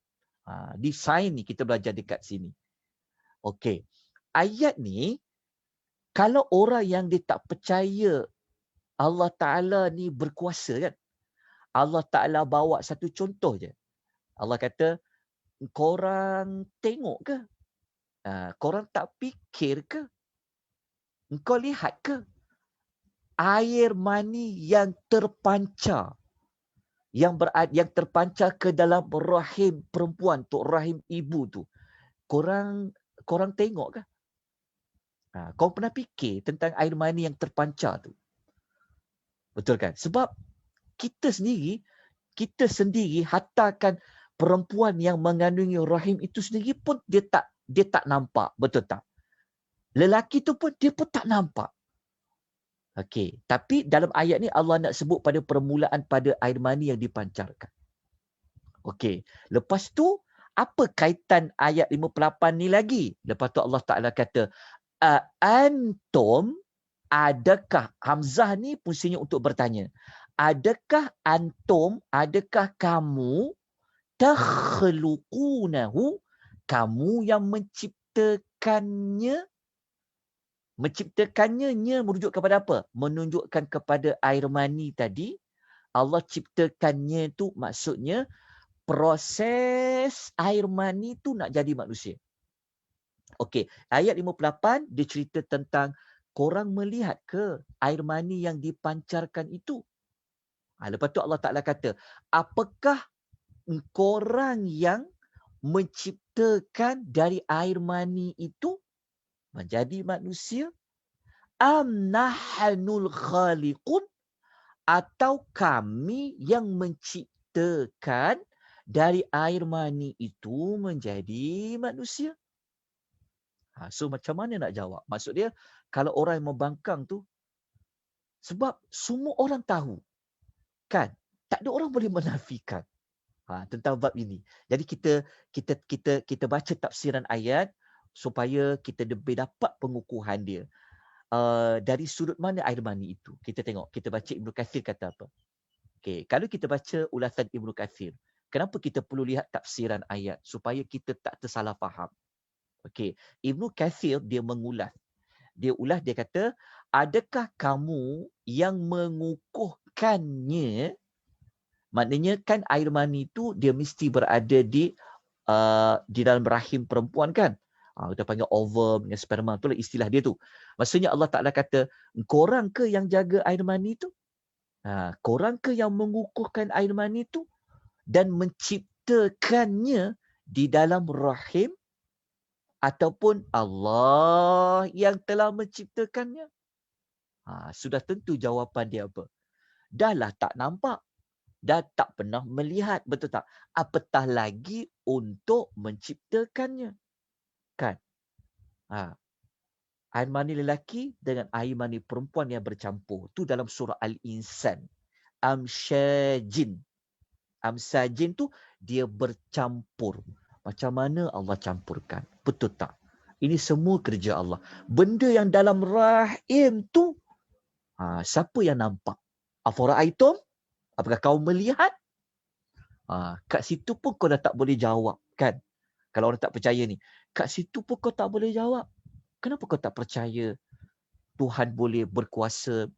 Di sains ni kita belajar dekat sini. Okey. Ayat ni, kalau orang yang dia tak percaya Allah Ta'ala ni berkuasa kan. Allah Ta'ala bawa satu contoh je. Allah kata, korang tengok ke? Korang tak fikir ke? Engkau lihat ke? Air mani yang terpancar. Yang terpancar ke dalam rahim perempuan tu, rahim ibu tu. Korang tengok ke? Kau pernah fikir tentang air mani yang terpancar tu? Betul kan? Sebab kita sendiri hatakan perempuan yang mengandungi rahim itu sendiri pun dia tak nampak. Betul tak? Lelaki tu pun dia pun tak nampak. Okey, tapi dalam ayat ni Allah nak sebut pada permulaan pada air mani yang dipancarkan. Okey, lepas tu apa kaitan ayat 58 ni lagi? Lepas tu Allah Ta'ala kata, antum, adakah, Hamzah ni fungsinya untuk bertanya. Adakah antum, adakah kamu, takhluqunahu, kamu yang menciptakannya. Menciptakannya merujuk kepada apa? Menunjukkan kepada air mani tadi. Allah ciptakannya tu maksudnya proses air mani tu nak jadi manusia. Okey, ayat 58 dia cerita tentang korang melihat ke air mani yang dipancarkan itu? Lepas tu Allah Ta'ala kata, apakah korang yang menciptakan dari air mani itu menjadi manusia? Am nahnul khaliqun, atau kami yang menciptakan dari air mani itu menjadi manusia? So macam mana nak jawab? Maksud dia, kalau orang yang membangkang tu, sebab semua orang tahu, kan? Tak ada orang boleh menafikan tentang bab ini. Jadi kita baca tafsiran ayat supaya kita lebih dapat pengukuhan dia. Dari sudut mana air mani itu? Kita tengok, kita baca Ibnu Kathir kata apa. Okay, kalau kita baca ulasan Ibnu Kathir, kenapa kita perlu lihat tafsiran ayat supaya kita tak tersalah faham? Okay, Ibnu Kathir dia mengulas. Dia kata, adakah kamu yang mengukuhkannya? Maknanya kan air mani itu dia mesti berada di dalam rahim perempuan, kan? Kita panggil ovum dengan sperma, itulah istilah dia tu. Maksudnya Allah Ta'ala kata, korang ke yang jaga air mani tu? Korang ke yang mengukuhkan air mani tu dan menciptakannya di dalam rahim, ataupun Allah yang telah menciptakannya? Sudah tentu jawapan dia apa? Dahlah tak nampak, dah tak pernah melihat, betul tak? Apatah lagi untuk menciptakannya. Kan? Air mani lelaki dengan air mani perempuan yang bercampur. Tu dalam surah Al-Insan. Amsyajin. Amsyajin tu dia bercampur. Macam mana Allah campurkan? Betul tak? Ini semua kerja Allah. Benda yang dalam rahim tu, siapa yang nampak? Afara'aitum? Apakah kau melihat? Kat situ pun kau dah tak boleh jawab, kan? Kalau orang tak percaya ni, kat situ pun kau tak boleh jawab. Kenapa kau tak percaya Tuhan boleh berkuasa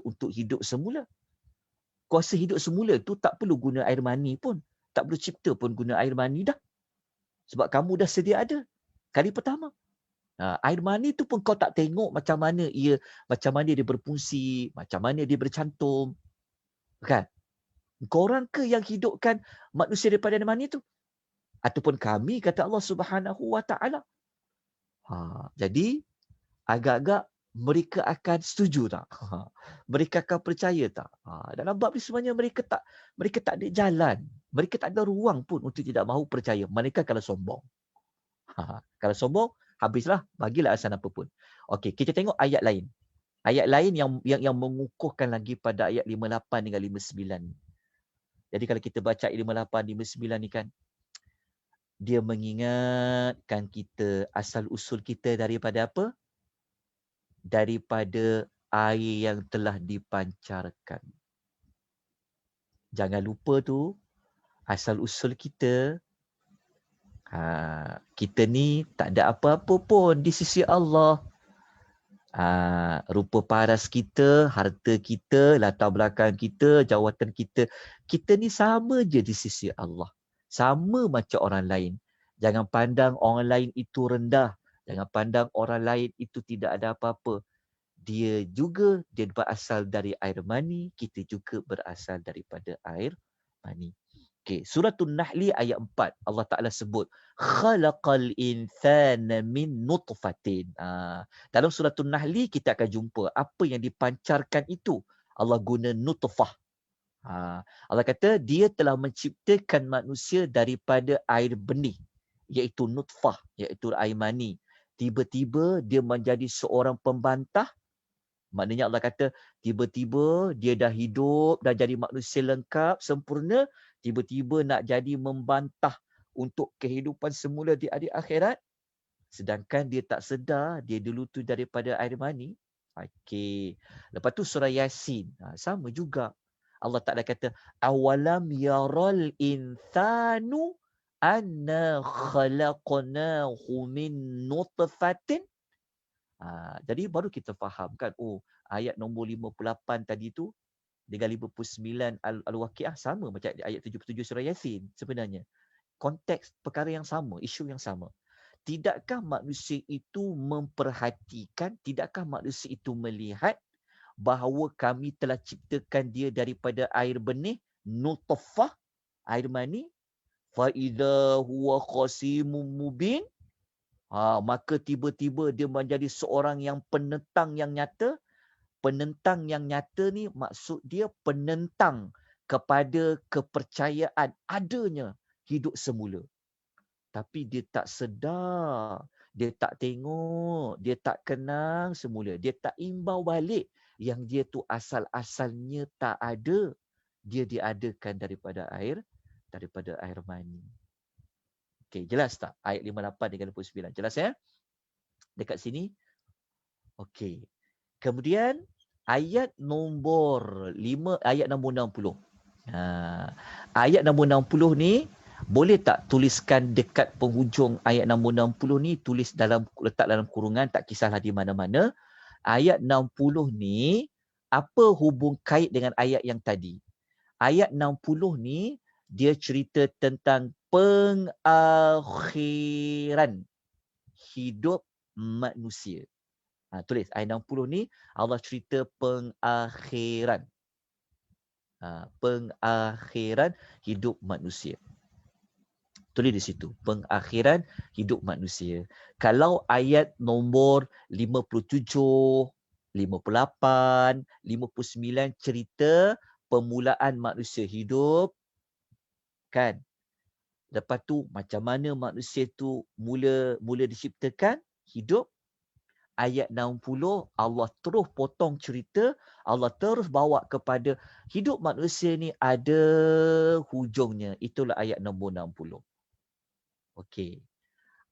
untuk hidup semula? Kuasa hidup semula tu tak perlu guna air mani pun. Tak perlu cipta pun guna air mani dah. Sebab kamu dah sedia ada. Kali pertama. Air mani tu pun kau tak tengok macam mana dia berfungsi, macam mana dia bercantum. Kan? Korang ke yang hidupkan manusia daripada air mani tu? Ataupun kami, kata Allah Subhanahu Wa Ta'ala. Jadi, agak-agak mereka akan setuju tak? Mereka akan percaya tak? Dalam bab ni sebenarnya mereka tak ada jalan. Mereka tak ada ruang pun untuk tidak mahu percaya. Mereka kalau sombong. Kalau sombong, habislah. Bagilah alasan apa pun. Okey, kita tengok ayat lain. Ayat lain yang mengukuhkan lagi pada ayat 58 dengan 59. Jadi kalau kita baca ayat 58, 59 ni kan, dia mengingatkan kita asal-usul kita daripada apa? Daripada air yang telah dipancarkan. Jangan lupa tu, asal-usul kita, kita ni tak ada apa-apa pun di sisi Allah. Rupa paras kita, harta kita, latar belakang kita, jawatan kita, kita ni sama je di sisi Allah. Sama macam orang lain. Jangan pandang orang lain itu rendah. Jangan pandang orang lain itu tidak ada apa-apa. Dia berasal dari air mani, kita juga berasal daripada air mani. Okey, Suratul Nahli ayat 4, Allah Ta'ala sebut khalaqal insana min nutfatin. Dalam Suratul Nahli kita akan jumpa apa yang dipancarkan itu. Allah guna nutfah. Allah kata dia telah menciptakan manusia daripada air benih, iaitu nutfah, iaitu air mani. Tiba-tiba dia menjadi seorang pembantah. Maknanya Allah kata tiba-tiba dia dah hidup, dah jadi manusia lengkap, sempurna. Tiba-tiba nak jadi membantah untuk kehidupan semula di akhirat. Sedangkan dia tak sedar dia dulu tu daripada air mani. Okey. Lepas tu surah Yasin. Sama juga. Allah Ta'ala kata, awalam yaral insanu anna khalaqnahu min nutfatin. Jadi baru kita faham kan, oh ayat nombor 58 tadi tu dengan 59 Al-Waqiah sama macam ayat 77 surah Yasin sebenarnya. Konteks perkara yang sama, isu yang sama. Tidakkah manusia itu memperhatikan, tidakkah manusia itu melihat bahawa kami telah ciptakan dia daripada air benih, nutfah, air mani, fa idza huwa khasimun mubin. Maka tiba-tiba dia menjadi seorang yang penentang yang nyata. Penentang yang nyata ni maksud dia penentang kepada kepercayaan adanya hidup semula. Tapi dia tak sedar, dia tak tengok, dia tak kenang semula. Dia tak imbau balik yang dia tu asal-asalnya tak ada. Dia diadakan daripada air mani. Okey, jelas tak? Ayat 58 dengan 59. Jelas ya? Dekat sini. Okey. Kemudian ayat nombor 5, ayat nombor 60. Ayat nombor 60 ni boleh tak tuliskan dekat penghujung ayat nombor 60 ni, letak dalam kurungan, tak kisahlah di mana-mana. Ayat 60 ni apa hubung kait dengan ayat yang tadi? Ayat 60 ni dia cerita tentang pengakhiran hidup manusia. Tulis ayat 60 ni Allah cerita pengakhiran. Pengakhiran hidup manusia. Tulis di situ, pengakhiran hidup manusia. Kalau ayat nombor 57, 58, 59 cerita permulaan manusia hidup, kan? Lepas tu macam mana manusia tu mula diciptakan, hidup. Ayat 60 Allah terus potong cerita, Allah terus bawa kepada hidup manusia ni ada hujungnya. Itulah ayat nombor 60. Okey.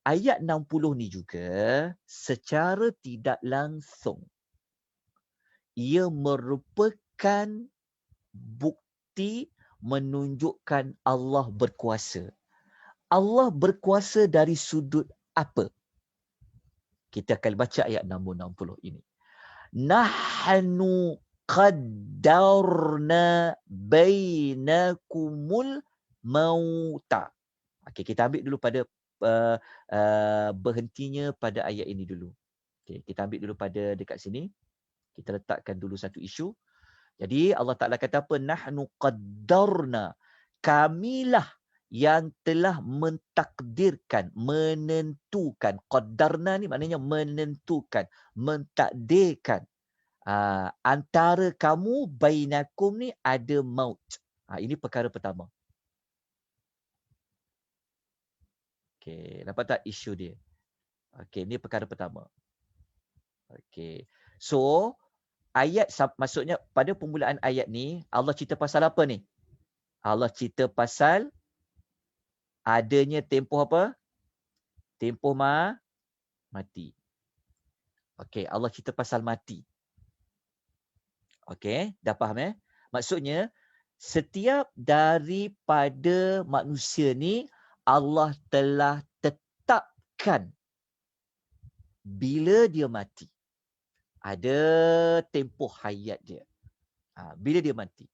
Ayat 60 ni juga secara tidak langsung ia merupakan bukti menunjukkan Allah berkuasa. Allah berkuasa dari sudut apa? Kita akan baca ayat nombor 60 ini. Nahnu qaddarna bainakumul mauta. Okey, kita ambil dulu pada berhentinya pada ayat ini dulu. Okey, kita ambil dulu pada dekat sini. Kita letakkan dulu satu isu. Jadi Allah Ta'ala kata apa? Nahnu qaddarna. Kamilah yang telah mentakdirkan, menentukan. Qaddarna ni maknanya menentukan, mentakdirkan. Antara kamu, bainakum ni ada maut. Ini perkara pertama. Okey, nampak tak isu dia? Okey, ini perkara pertama. Okey. So, maksudnya pada permulaan ayat ni, Allah cerita pasal apa ni? Allah cerita pasal adanya tempoh apa? Tempoh mati. Okey, Allah cerita pasal mati. Okey, dah faham Maksudnya, setiap daripada manusia ni, Allah telah tetapkan bila dia mati. Ada tempoh hayat dia. Bila dia mati.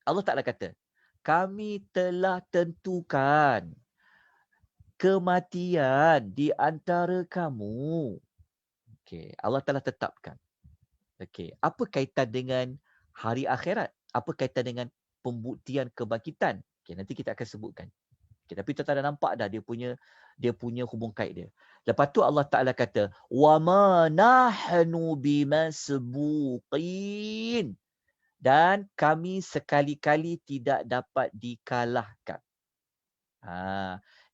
Allah Ta'ala kata, kami telah tentukan kematian di antara kamu. Okey, Allah telah tetapkan. Okey, apa kaitan dengan hari akhirat? Apa kaitan dengan pembuktian kebangkitan? Okey, nanti kita akan sebutkan. Okey, tapi tuan-tuan dah nampak dah dia punya hubung kait dia. Lepas tu Allah Ta'ala kata, wa ma nahnu bimasbuqin. Dan kami sekali-kali tidak dapat dikalahkan.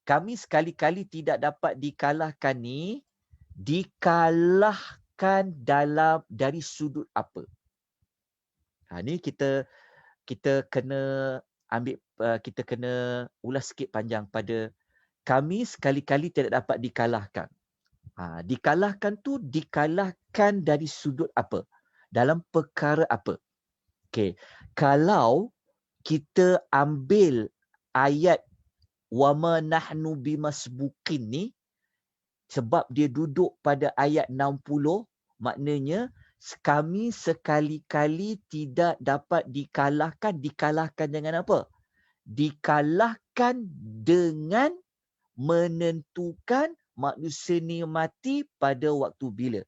Kami sekali-kali tidak dapat dikalahkan ni, dikalahkan dari sudut apa? Ni kita kena ambil, kita kena ulas sikit panjang pada kami sekali-kali tidak dapat dikalahkan. Dikalahkan tu dikalahkan dari sudut apa? Dalam perkara apa? Okey. Kalau kita ambil ayat wama nahnu bimasbuqin ni, sebab dia duduk pada ayat 60, maknanya kami sekali-kali tidak dapat dikalahkan. Dikalahkan dengan apa? Dikalahkan dengan menentukan manusia ni mati pada waktu bila.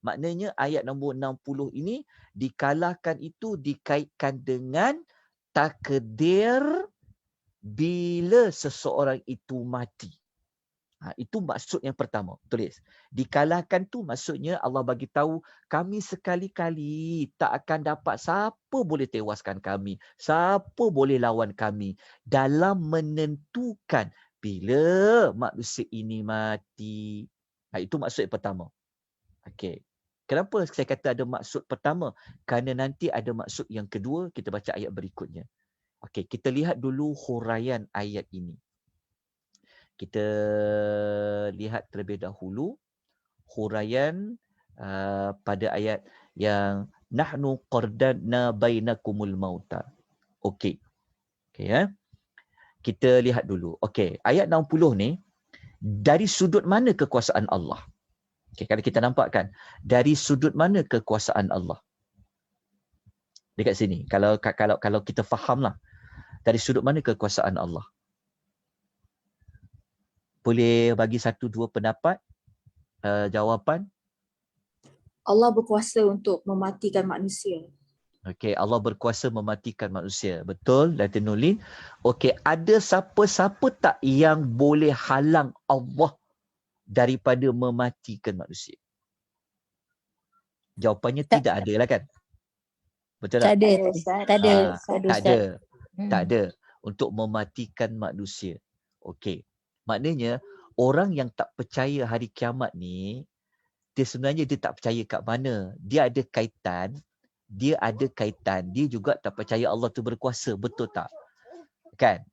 Maknanya ayat nombor 60 ini dikalahkan itu dikaitkan dengan takdir bila seseorang itu mati. Itu maksud yang pertama. Tulis. Dikalahkan tu maksudnya Allah bagi tahu kami sekali-kali tak akan dapat siapa boleh tewaskan kami. Siapa boleh lawan kami dalam menentukan bila manusia ini mati. Itu maksud yang pertama. Okey. Kenapa saya kata ada maksud pertama? Kerana nanti ada maksud yang kedua. Kita baca ayat berikutnya. Okey, kita lihat dulu huraian ayat ini. Kita lihat terlebih dahulu huraian pada ayat yang nahnu qardadna bainakumul mauta. Okey. Okey ya. Kita lihat dulu. Okey, ayat 60 ni dari sudut mana kekuasaan Allah? Okey, kalau kita nampak kan, dari sudut mana kekuasaan Allah? Dekat sini. Kalau kita fahamlah, dari sudut mana kekuasaan Allah? Boleh bagi satu dua pendapat, jawapan? Allah berkuasa untuk mematikan manusia. Okey, Allah berkuasa mematikan manusia. Betul, Datin Nurlin. Okey, ada siapa-siapa tak yang boleh halang Allah daripada mematikan manusia? Jawapannya Tak. tidak ada lah kan? Betul tak? Tak ada. Tak ada. Tak ada. Tak ada. Untuk mematikan manusia. Okey. Maknanya, orang yang tak percaya hari kiamat ni, dia sebenarnya dia tak percaya kat mana. Dia ada kaitan. Dia juga tak percaya Allah tu berkuasa. Betul tak? Kan?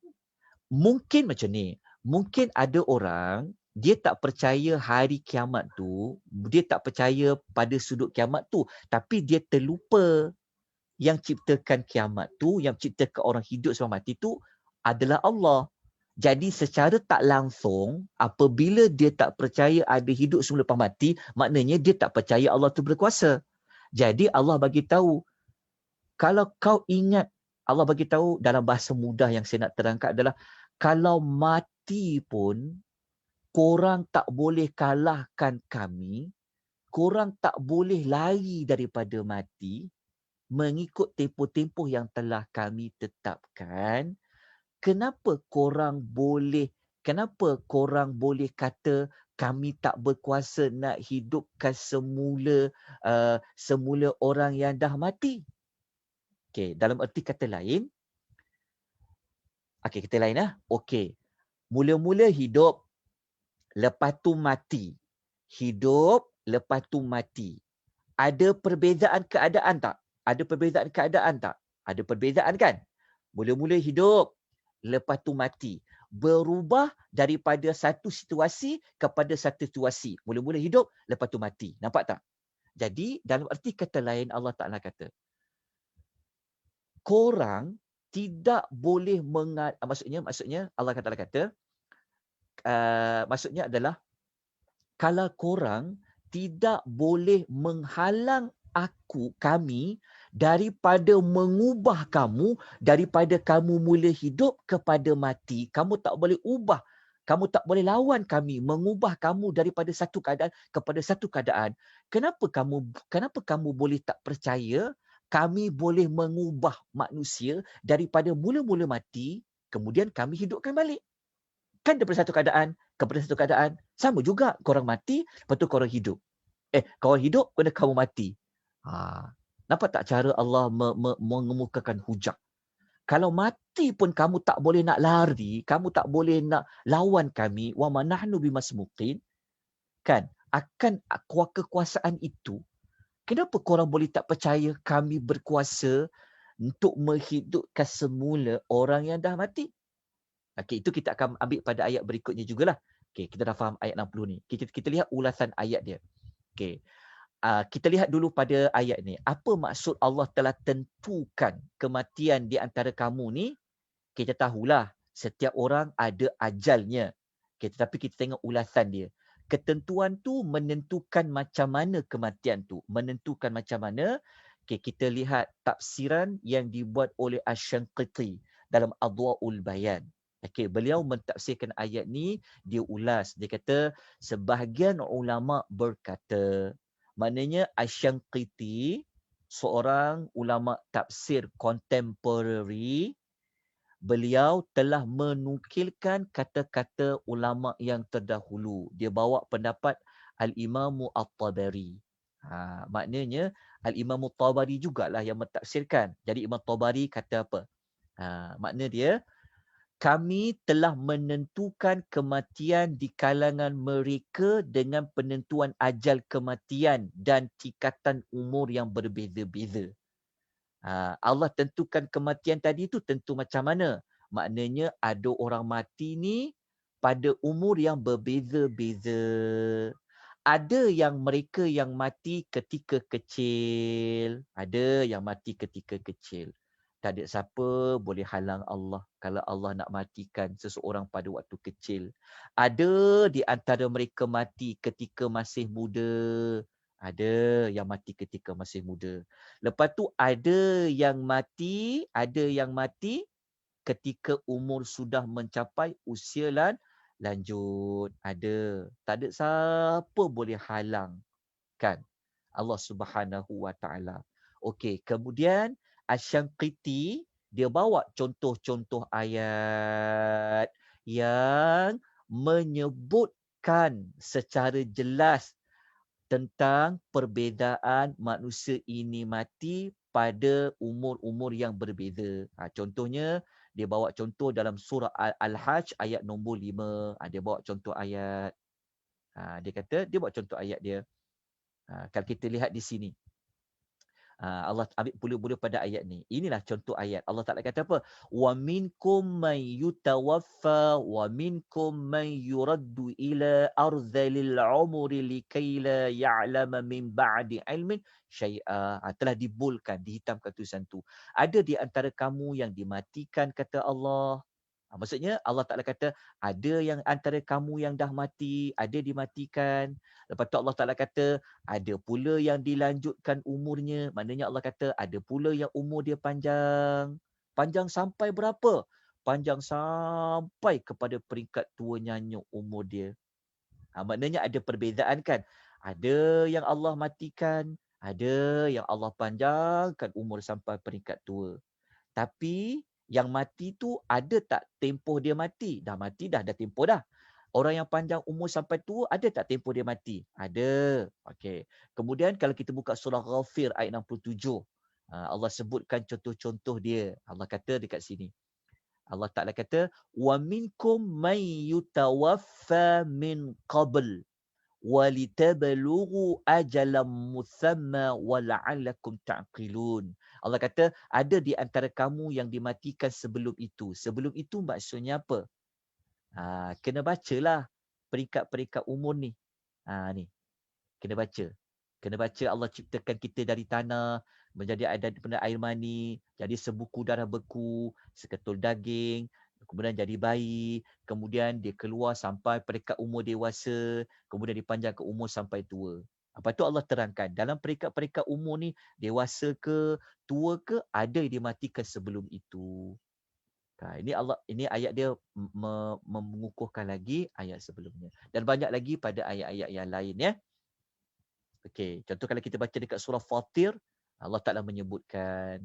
Mungkin macam ni. Mungkin ada orang, dia tak percaya hari kiamat tu, dia tak percaya pada sudut kiamat tu, tapi dia terlupa yang ciptakan kiamat tu, yang ciptakan orang hidup sama mati tu adalah Allah. Jadi secara tak langsung, apabila dia tak percaya ada hidup semula lepas mati, maknanya dia tak percaya Allah tu berkuasa. Jadi Allah bagi tahu, kalau kau ingat, Allah bagi tahu dalam bahasa mudah yang saya nak terangkan adalah, kalau mati pun, korang tak boleh kalahkan kami, korang tak boleh lari daripada mati, mengikut tempoh-tempoh yang telah kami tetapkan. Kenapa korang boleh kata kami tak berkuasa nak hidupkan semula orang yang dah mati? Okey, dalam erti kata lain, kata lain lah. Okey, mula-mula hidup, lepas tu mati. Hidup, lepas tu mati. Ada perbezaan keadaan tak? Ada perbezaan keadaan tak? Ada perbezaan kan? Mula-mula hidup, lepas tu mati. Berubah daripada satu situasi kepada satu situasi. Mula-mula hidup, lepas tu mati. Nampak tak? Jadi, dalam erti kata lain, Allah Ta'ala kata, korang tidak boleh maksudnya Allah Ta'ala kata, maksudnya adalah, kalau korang tidak boleh menghalang kami daripada mengubah kamu daripada kamu mula hidup kepada mati, kamu tak boleh ubah, kamu tak boleh lawan kami, mengubah kamu daripada satu keadaan kepada satu keadaan. Kenapa kamu boleh tak percaya kami boleh mengubah manusia daripada mula-mula mati, kemudian kami hidupkan balik? Kan daripada satu keadaan kepada satu keadaan. Sama juga, korang mati, lepas tu korang hidup. Korang hidup, kemudian kamu mati. Nampak tak cara Allah mengemukakan hujah? Kalau mati pun kamu tak boleh nak lari, kamu tak boleh nak lawan kami, wa ma nahnu bimasmuqin, kan? Akan kekuasaan itu, kenapa korang boleh tak percaya kami berkuasa untuk menghidupkan semula orang yang dah mati? Okey, itu kita akan ambil pada ayat berikutnya jugalah. Okey, kita dah faham ayat 60 ni. Kita lihat ulasan ayat dia. Okey. Kita lihat dulu pada ayat ni. Apa maksud Allah telah tentukan kematian di antara kamu ni? Kita tahulah setiap orang ada ajalnya. Okay, tetapi kita tengok ulasan dia. Ketentuan tu menentukan macam mana kematian tu. Menentukan macam mana. Okay, kita lihat tafsiran yang dibuat oleh Asy-Syanqiti dalam Adwa'ul Bayan. Okay, beliau mentafsirkan ayat ni, dia ulas. Dia kata, sebahagian ulama berkata, maknanya Asy-Syanqiti, seorang ulama tafsir contemporary, beliau telah menukilkan kata-kata ulama yang terdahulu. Dia bawa pendapat Al-Imam At-Tabari. Maknanya Al-Imam At-Tabari jugalah yang mentafsirkan. Jadi Imam Tabari kata apa? Makna dia, kami telah menentukan kematian di kalangan mereka dengan penentuan ajal kematian dan tingkatan umur yang berbeza-beza. Allah tentukan kematian tadi tu tentu macam mana? Maknanya ada orang mati ni pada umur yang berbeza-beza. Ada yang mereka yang mati ketika kecil. Ada yang mati ketika kecil. Tak ada siapa boleh halang Allah kalau Allah nak matikan seseorang pada waktu kecil. Ada di antara mereka mati ketika masih muda. Ada yang mati ketika masih muda. Lepas tu ada yang mati ketika umur sudah mencapai usia lanjut. Ada. Tak ada siapa boleh halang kan Allah Subhanahu Wa Taala. Okey, kemudian Asy-Syanqiti dia bawa contoh-contoh ayat yang menyebutkan secara jelas tentang perbezaan manusia ini mati pada umur-umur yang berbeza. Contohnya, dia bawa contoh dalam surah Al-Hajj ayat nombor 5. Dia bawa contoh ayat. Dia kata, dia bawa contoh ayat dia. Kalau kita lihat di sini. Allah ambil pula pada ayat ni. Inilah contoh ayat. Allah Ta'ala kata apa? وَمِنْكُمْ مَنْ يُتَوَفَّى وَمِنْكُمْ مَنْ يُرَدُّ إِلَىٰ أَرْذَلِ الْعُمُرِ لِكَيْ لَا يَعْلَمَ مِنْ بَعْدِ عِلْمٍ شَيْئًا. Telah dibulkan, dihitamkan tulisan tu. Ada di antara kamu yang dimatikan, kata Allah. Maksudnya Allah Ta'ala kata, ada yang antara kamu yang dah mati, ada dimatikan. Lepas tu Allah Ta'ala kata, ada pula yang dilanjutkan umurnya. Maknanya Allah kata, ada pula yang umur dia panjang. Panjang sampai berapa? Panjang sampai kepada peringkat tua nyanyuk umur dia. Maknanya ada perbezaan kan. Ada yang Allah matikan, ada yang Allah panjangkan umur sampai peringkat tua. Tapi yang mati tu ada tak tempoh dia mati? Dah mati dah tempoh dah. Orang yang panjang umur sampai tua ada tak tempoh dia mati? Ada. Okey. Kemudian kalau kita buka surah Ghafir ayat 67. Allah sebutkan contoh-contoh dia. Allah kata dekat sini. Allah Ta'ala kata, وَمِنْكُمْ مَنْ يُتَوَفَّى مِنْ قَبْلِ وَلِتَبْلُغُوا أَجَلًا مُسَمًّى وَلَعَلَّكُمْ تَعْقِلُونَ. Allah kata, ada di antara kamu yang dimatikan sebelum itu. Sebelum itu maksudnya apa? Kena bacalah peringkat-peringkat umur ni. Ni. Kena baca. Kena baca Allah ciptakan kita dari tanah, menjadi daripada air mani, jadi sebuku darah beku, seketul daging, kemudian jadi bayi, kemudian dia keluar sampai peringkat umur dewasa, kemudian dipanjang ke umur sampai tua. Lepas tu Allah terangkan, dalam peringkat-peringkat umur ni, dewasa ke, tua ke, ada yang dimatikan sebelum itu. Ini ayat dia mengukuhkan lagi ayat sebelumnya. Dan banyak lagi pada ayat-ayat yang lain ya. Okey, contoh kalau kita baca dekat surah Fatir, Allah Ta'ala menyebutkan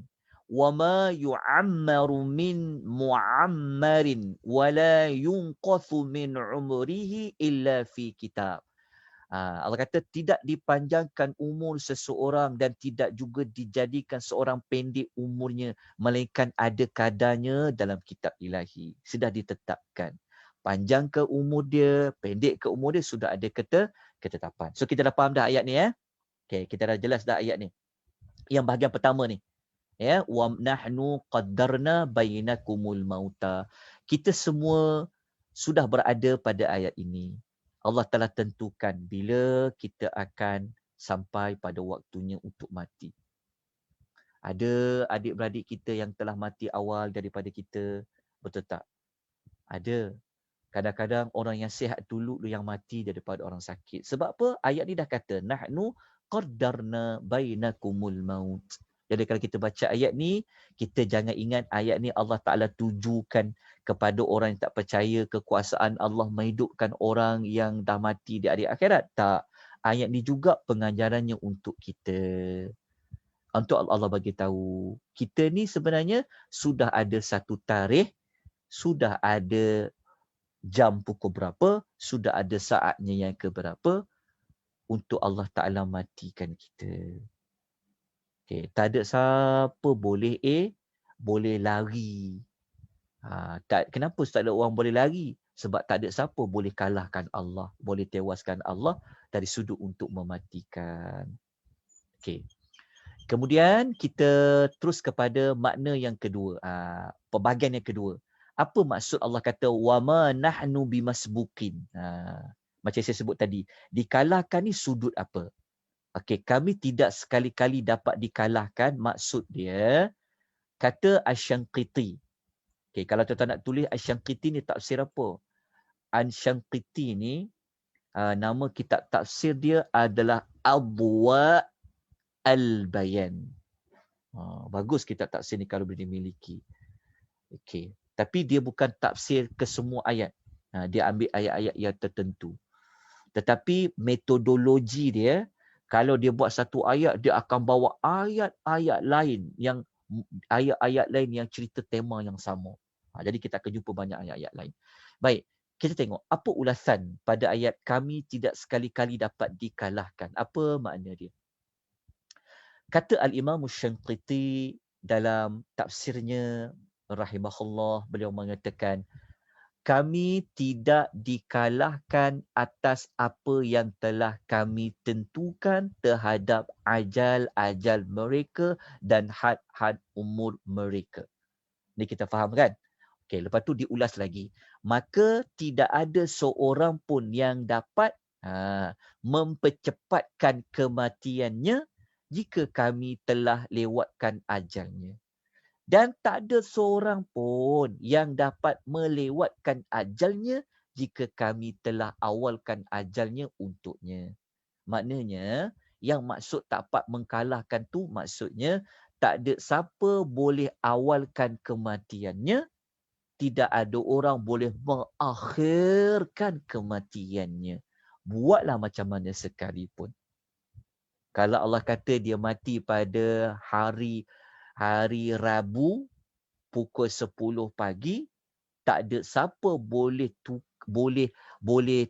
وَمَا يُعَمَّرُ مِنْ مُعَمَّرٍ وَلَا يُنْقَصُ مِنْ عُمُرِهِ إِلَّا فِي كِتَابٍ. Allah kata tidak dipanjangkan umur seseorang dan tidak juga dijadikan seorang pendek umurnya, melainkan ada kadarnya dalam kitab ilahi. Sudah ditetapkan. Panjang ke umur dia, pendek ke umur dia, sudah ada ketetapan. So kita dah faham dah ayat ni ya. Okay, kita dah jelas dah ayat ni. Yang bahagian pertama ni. Ya, wa nahnu qaddarna bainakumul mauta. Kita semua sudah berada pada ayat ini. Allah telah tentukan bila kita akan sampai pada waktunya untuk mati. Ada adik-beradik kita yang telah mati awal daripada kita, betul tak? Ada. Kadang-kadang orang yang sihat dulu yang mati daripada orang sakit. Sebab apa? Ayat ni dah kata, nahnu qaddarna bainakumul maut. Jadi kalau kita baca ayat ni, kita jangan ingat ayat ni Allah Ta'ala tujukan kepada orang yang tak percaya kekuasaan Allah menghidupkan orang yang dah mati di hari akhirat. Tak. Ayat ni juga pengajarannya untuk kita. Untuk Allah bagi tahu, kita ni sebenarnya sudah ada satu tarikh, sudah ada jam pukul berapa, sudah ada saatnya yang keberapa untuk Allah Ta'ala matikan kita. Okay. Tak ada siapa boleh boleh lari. Kenapa tak ada orang boleh lari? Sebab tak ada siapa boleh kalahkan Allah, boleh tewaskan Allah dari sudut untuk mematikan. Okay. Kemudian kita terus kepada makna yang kedua, pembahagian yang kedua. Apa maksud Allah kata wama nahnu bimasbukin? Macam saya sebut tadi, dikalahkan ni sudut apa? Okey, kami tidak sekali-kali dapat dikalahkan. Maksud dia kata Asy-Syanqiti. Okey, kalau tuan-tuan nak tulis Asy-Syanqiti ni tafsir apa? Asy-Syanqiti ni nama kitab tafsir dia adalah Adwa Al-Bayan. Bagus kitab tafsir ni kalau boleh dimiliki. Okey. Tapi dia bukan tafsir ke semua ayat. Dia ambil ayat-ayat yang tertentu. Tetapi metodologi dia, kalau dia buat satu ayat, dia akan bawa ayat-ayat lain yang cerita tema yang sama. Jadi kita akan jumpa banyak ayat-ayat lain. Baik, kita tengok apa ulasan pada ayat kami tidak sekali-kali dapat dikalahkan. Apa makna dia? Kata Al-Imam Asy-Syanqiti dalam tafsirnya rahimahullah, beliau mengatakan kami tidak dikalahkan atas apa yang telah kami tentukan terhadap ajal-ajal mereka dan had-had umur mereka. Ini kita faham kan? Okey, lepas tu diulas lagi. Maka tidak ada seorang pun yang dapat mempercepatkan kematiannya jika kami telah lewatkan ajalnya. Dan tak ada seorang pun yang dapat melewatkan ajalnya jika kami telah awalkan ajalnya untuknya. Maknanya, yang maksud tak dapat mengkalahkan tu maksudnya tak ada siapa boleh awalkan kematiannya, tidak ada orang boleh mengakhirkan kematiannya. Buatlah macam mana sekalipun. Kalau Allah kata dia mati pada hari Rabu pukul 10 pagi, tak ada siapa boleh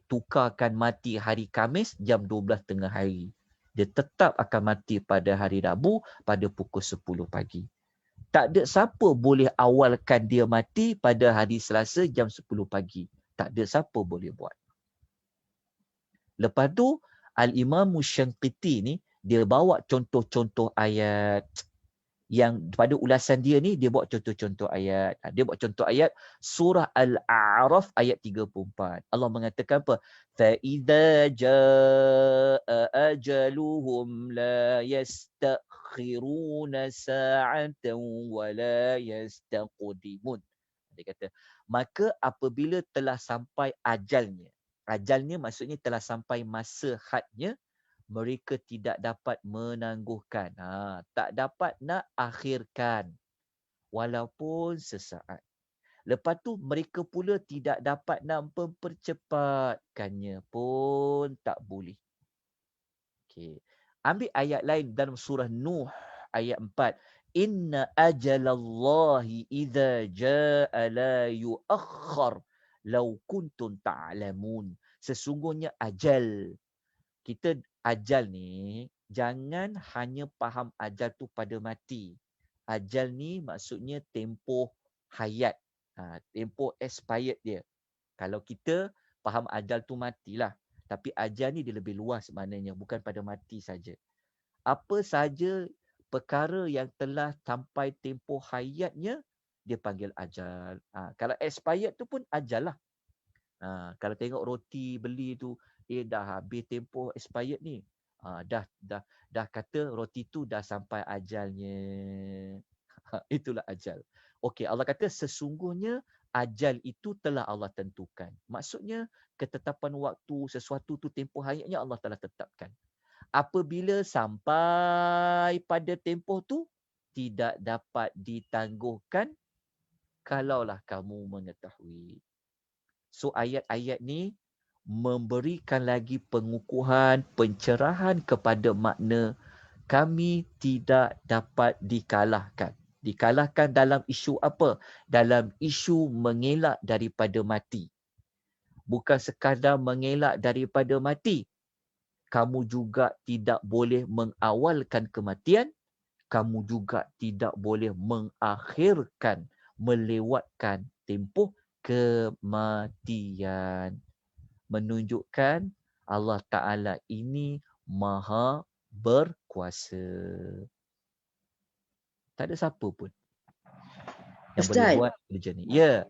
tukarkan mati hari Khamis jam 12 tengah hari. Dia tetap akan mati pada hari Rabu pada pukul 10 pagi. Tak ada siapa boleh awalkan dia mati pada hari Selasa jam 10 pagi. Tak ada siapa boleh buat. Lepas tu Al-Imam Asy-Syanqiti ni dia bawa contoh-contoh ayat yang pada ulasan dia ni, dia bawa contoh-contoh ayat. Dia bawa contoh ayat surah Al-A'raf ayat 34. Allah mengatakan apa? فَإِذَا جَاءَ أَجَلُهُمْ لَا يَسْتَأْخِرُونَ سَاعَةً وَلَا يَسْتَقْدِمُونَ. Dia kata, maka apabila telah sampai ajalnya. Ajalnya maksudnya telah sampai masa hadnya, mereka tidak dapat menangguhkan. Tak dapat nak akhirkan. Walaupun sesaat. Lepas tu mereka pula tidak dapat nak mempercepatkannya pun tak boleh. Okay. Ambil ayat lain dalam surah Nuh ayat 4. Inna ajalallahi idza jaa la yuakhkhar law kuntum ta'lamun. Sesungguhnya ajal. Kita ajal ni, jangan hanya faham ajal tu pada mati. Ajal ni maksudnya tempoh hayat. Tempoh expired dia. Kalau kita faham ajal tu matilah. Tapi ajal ni dia lebih luas maknanya. Bukan pada mati saja. Apa saja perkara yang telah sampai tempoh hayatnya, dia panggil ajal. Kalau expired tu pun ajal lah. Kalau tengok roti beli tu, dah habis tempoh expired ni. Dah kata roti tu dah sampai ajalnya. Itulah ajal. Okey, Allah kata sesungguhnya ajal itu telah Allah tentukan. Maksudnya ketetapan waktu sesuatu tu tempoh hayatnya Allah telah tetapkan. Apabila sampai pada tempoh tu tidak dapat ditangguhkan kalaulah kamu mengetahui. So ayat-ayat ni memberikan lagi pengukuhan, pencerahan kepada makna kami tidak dapat dikalahkan. Dikalahkan dalam isu apa? Dalam isu mengelak daripada mati. Bukan sekadar mengelak daripada mati. Kamu juga tidak boleh mengawalkan kematian. Kamu juga tidak boleh mengakhirkan, melewatkan tempoh kematian. Menunjukkan Allah Ta'ala ini maha berkuasa. Tak ada siapa pun yang boleh Ustaz, buat kerja ni. Ya.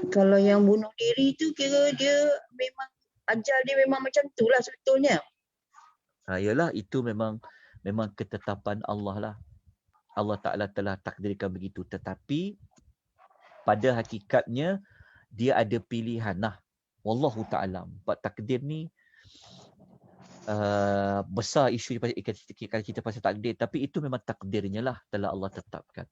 kalau yang bunuh diri tu kira dia memang ajal dia memang macam tu lah sebetulnya. Yalah, itu memang ketetapan Allah lah. Allah Ta'ala telah takdirkan begitu. Tetapi pada hakikatnya dia ada pilihan lah. Wallahu ta'alam. Sebab takdir ni besar isu kalau kita pasal takdir. Tapi itu memang takdirnya lah telah Allah tetapkan.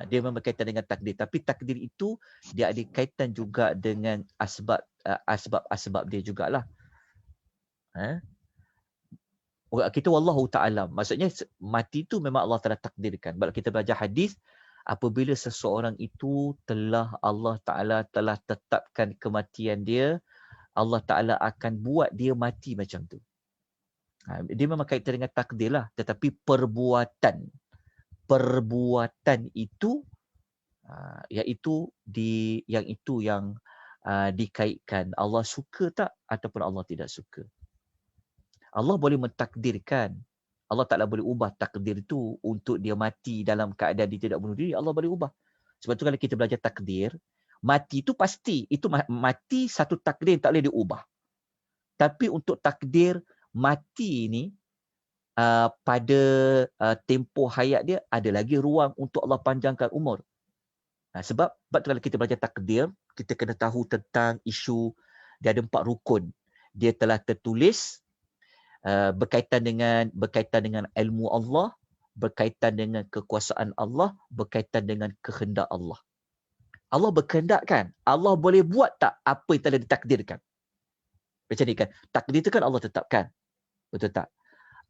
Dia memang berkaitan dengan takdir. Tapi takdir itu dia ada kaitan juga dengan asbab dia jugalah. Kita wallahu ta'alam. Maksudnya mati tu memang Allah telah takdirkan. Kalau kita belajar hadis, apabila seseorang itu Allah Ta'ala telah tetapkan kematian dia, Allah Ta'ala akan buat dia mati macam tu. Dia memang kaitan dengan takdir lah. Tetapi perbuatan itu, iaitu yang dikaitkan. Allah suka tak ataupun Allah tidak suka. Allah boleh mentakdirkan. Allah Ta'ala boleh ubah takdir itu untuk dia mati dalam keadaan dia tidak bunuh diri. Allah boleh ubah. Sebab tu kalau kita belajar takdir, mati itu pasti. Itu mati satu takdir yang tak boleh diubah. Tapi untuk takdir mati ini, pada tempoh hayat dia, ada lagi ruang untuk Allah panjangkan umur. Sebab kalau kita belajar takdir, kita kena tahu tentang isu, dia ada 4 rukun. Dia telah tertulis, berkaitan dengan ilmu Allah, berkaitan dengan kekuasaan Allah, berkaitan dengan kehendak Allah. Allah berkehendak kan? Allah boleh buat tak apa yang telah ditakdirkan? Macam ni kan? Takdir itu kan Allah tetapkan. Betul tak?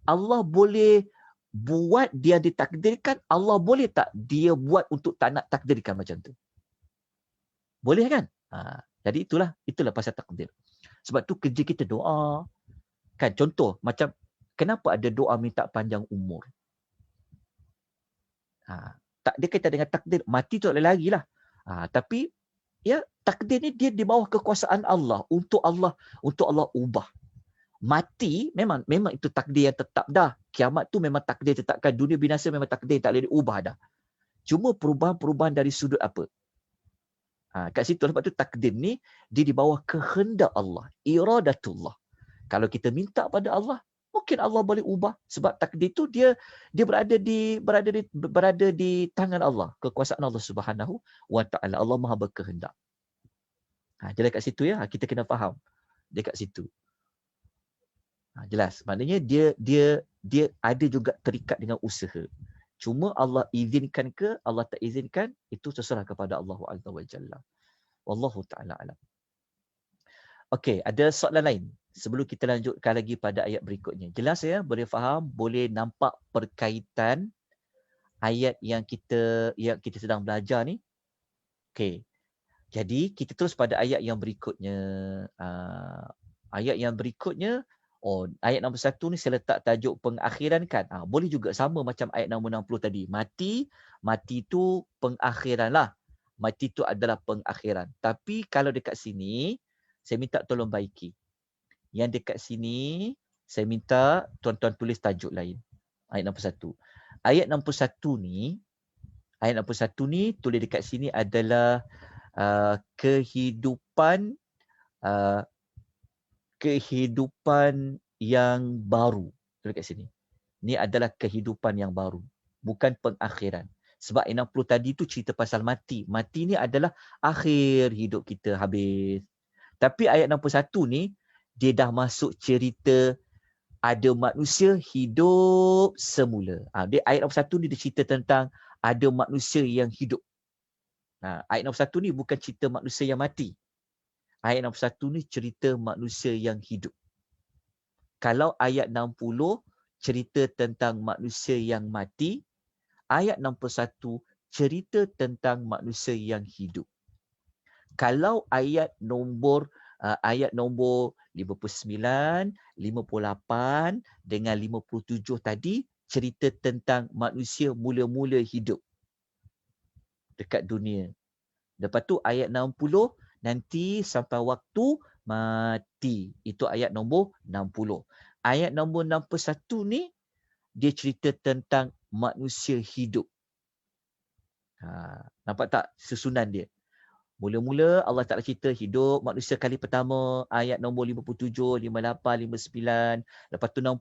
Allah boleh buat dia ditakdirkan, Allah boleh tak dia buat untuk tak nak takdirkan macam tu? Boleh kan? Jadi itulah pasal takdir. Sebab tu kerja kita doa. Kan contoh macam kenapa ada doa minta panjang umur? Tak dia kaitan dengan takdir. Mati tu tak boleh lagi lah. Tapi ya takdir ni dia di bawah kekuasaan Allah untuk Allah ubah. Mati memang itu takdir yang tetap dah. Kiamat tu memang takdir tetapkan. Dunia binasa memang takdir tak boleh diubah dah. Cuma perubahan-perubahan dari sudut apa? Kat situ sebab tu takdir ni dia di bawah kehendak Allah, iradatullah. Kalau kita minta pada Allah, mungkin Allah boleh ubah sebab takdir tu dia berada di tangan Allah, kekuasaan Allah Subhanahu wa taala. Allah Maha berkehendak. Jadi kat situ ya, kita kena faham. Dia kat situ. Jelas. Maknanya dia ada juga terikat dengan usaha. Cuma Allah izinkan ke Allah tak izinkan, itu terserah kepada Allah Azza wa Jalla. Wallahu taala alam. Okey, ada soalan lain sebelum kita lanjutkan lagi pada ayat berikutnya. Jelas ya, boleh faham, boleh nampak perkaitan ayat yang kita sedang belajar ni. Okey. Jadi kita terus pada ayat yang berikutnya. Ayat yang berikutnya, ayat nombor 1 ni saya letak tajuk pengakhiran kan. Boleh juga sama macam ayat nombor 60 tadi. Mati tu pengakhiran lah. Mati tu adalah pengakhiran. Tapi kalau dekat sini, saya minta tolong baiki. Yang dekat sini, saya minta tuan-tuan tulis tajuk lain. Ayat nombor 1. Ayat nombor 1 ni tulis dekat sini adalah kehidupan yang baru. Dekat sini. Ini adalah kehidupan yang baru, bukan pengakhiran. Sebab ayat 60 tadi tu cerita pasal mati. Mati ni adalah akhir hidup kita, habis. Tapi ayat 61 ni, dia dah masuk cerita ada manusia hidup semula. Dia ayat 61 ni dia cerita tentang ada manusia yang hidup. Ayat 61 ni bukan cerita manusia yang mati. Ayat 61 ni cerita manusia yang hidup. Kalau ayat 60 cerita tentang manusia yang mati, ayat 61 cerita tentang manusia yang hidup. Kalau ayat nombor 59, 58 dengan 57 tadi cerita tentang manusia mula-mula hidup dekat dunia. Lepas tu ayat 60 nanti sampai waktu mati. Itu ayat nombor 60. Ayat nombor 61 ni dia cerita tentang manusia hidup. Nampak tak susunan dia? Mula-mula Allah Ta'ala cerita hidup manusia kali pertama, ayat nombor 57, 58, 59. Lepas tu 60,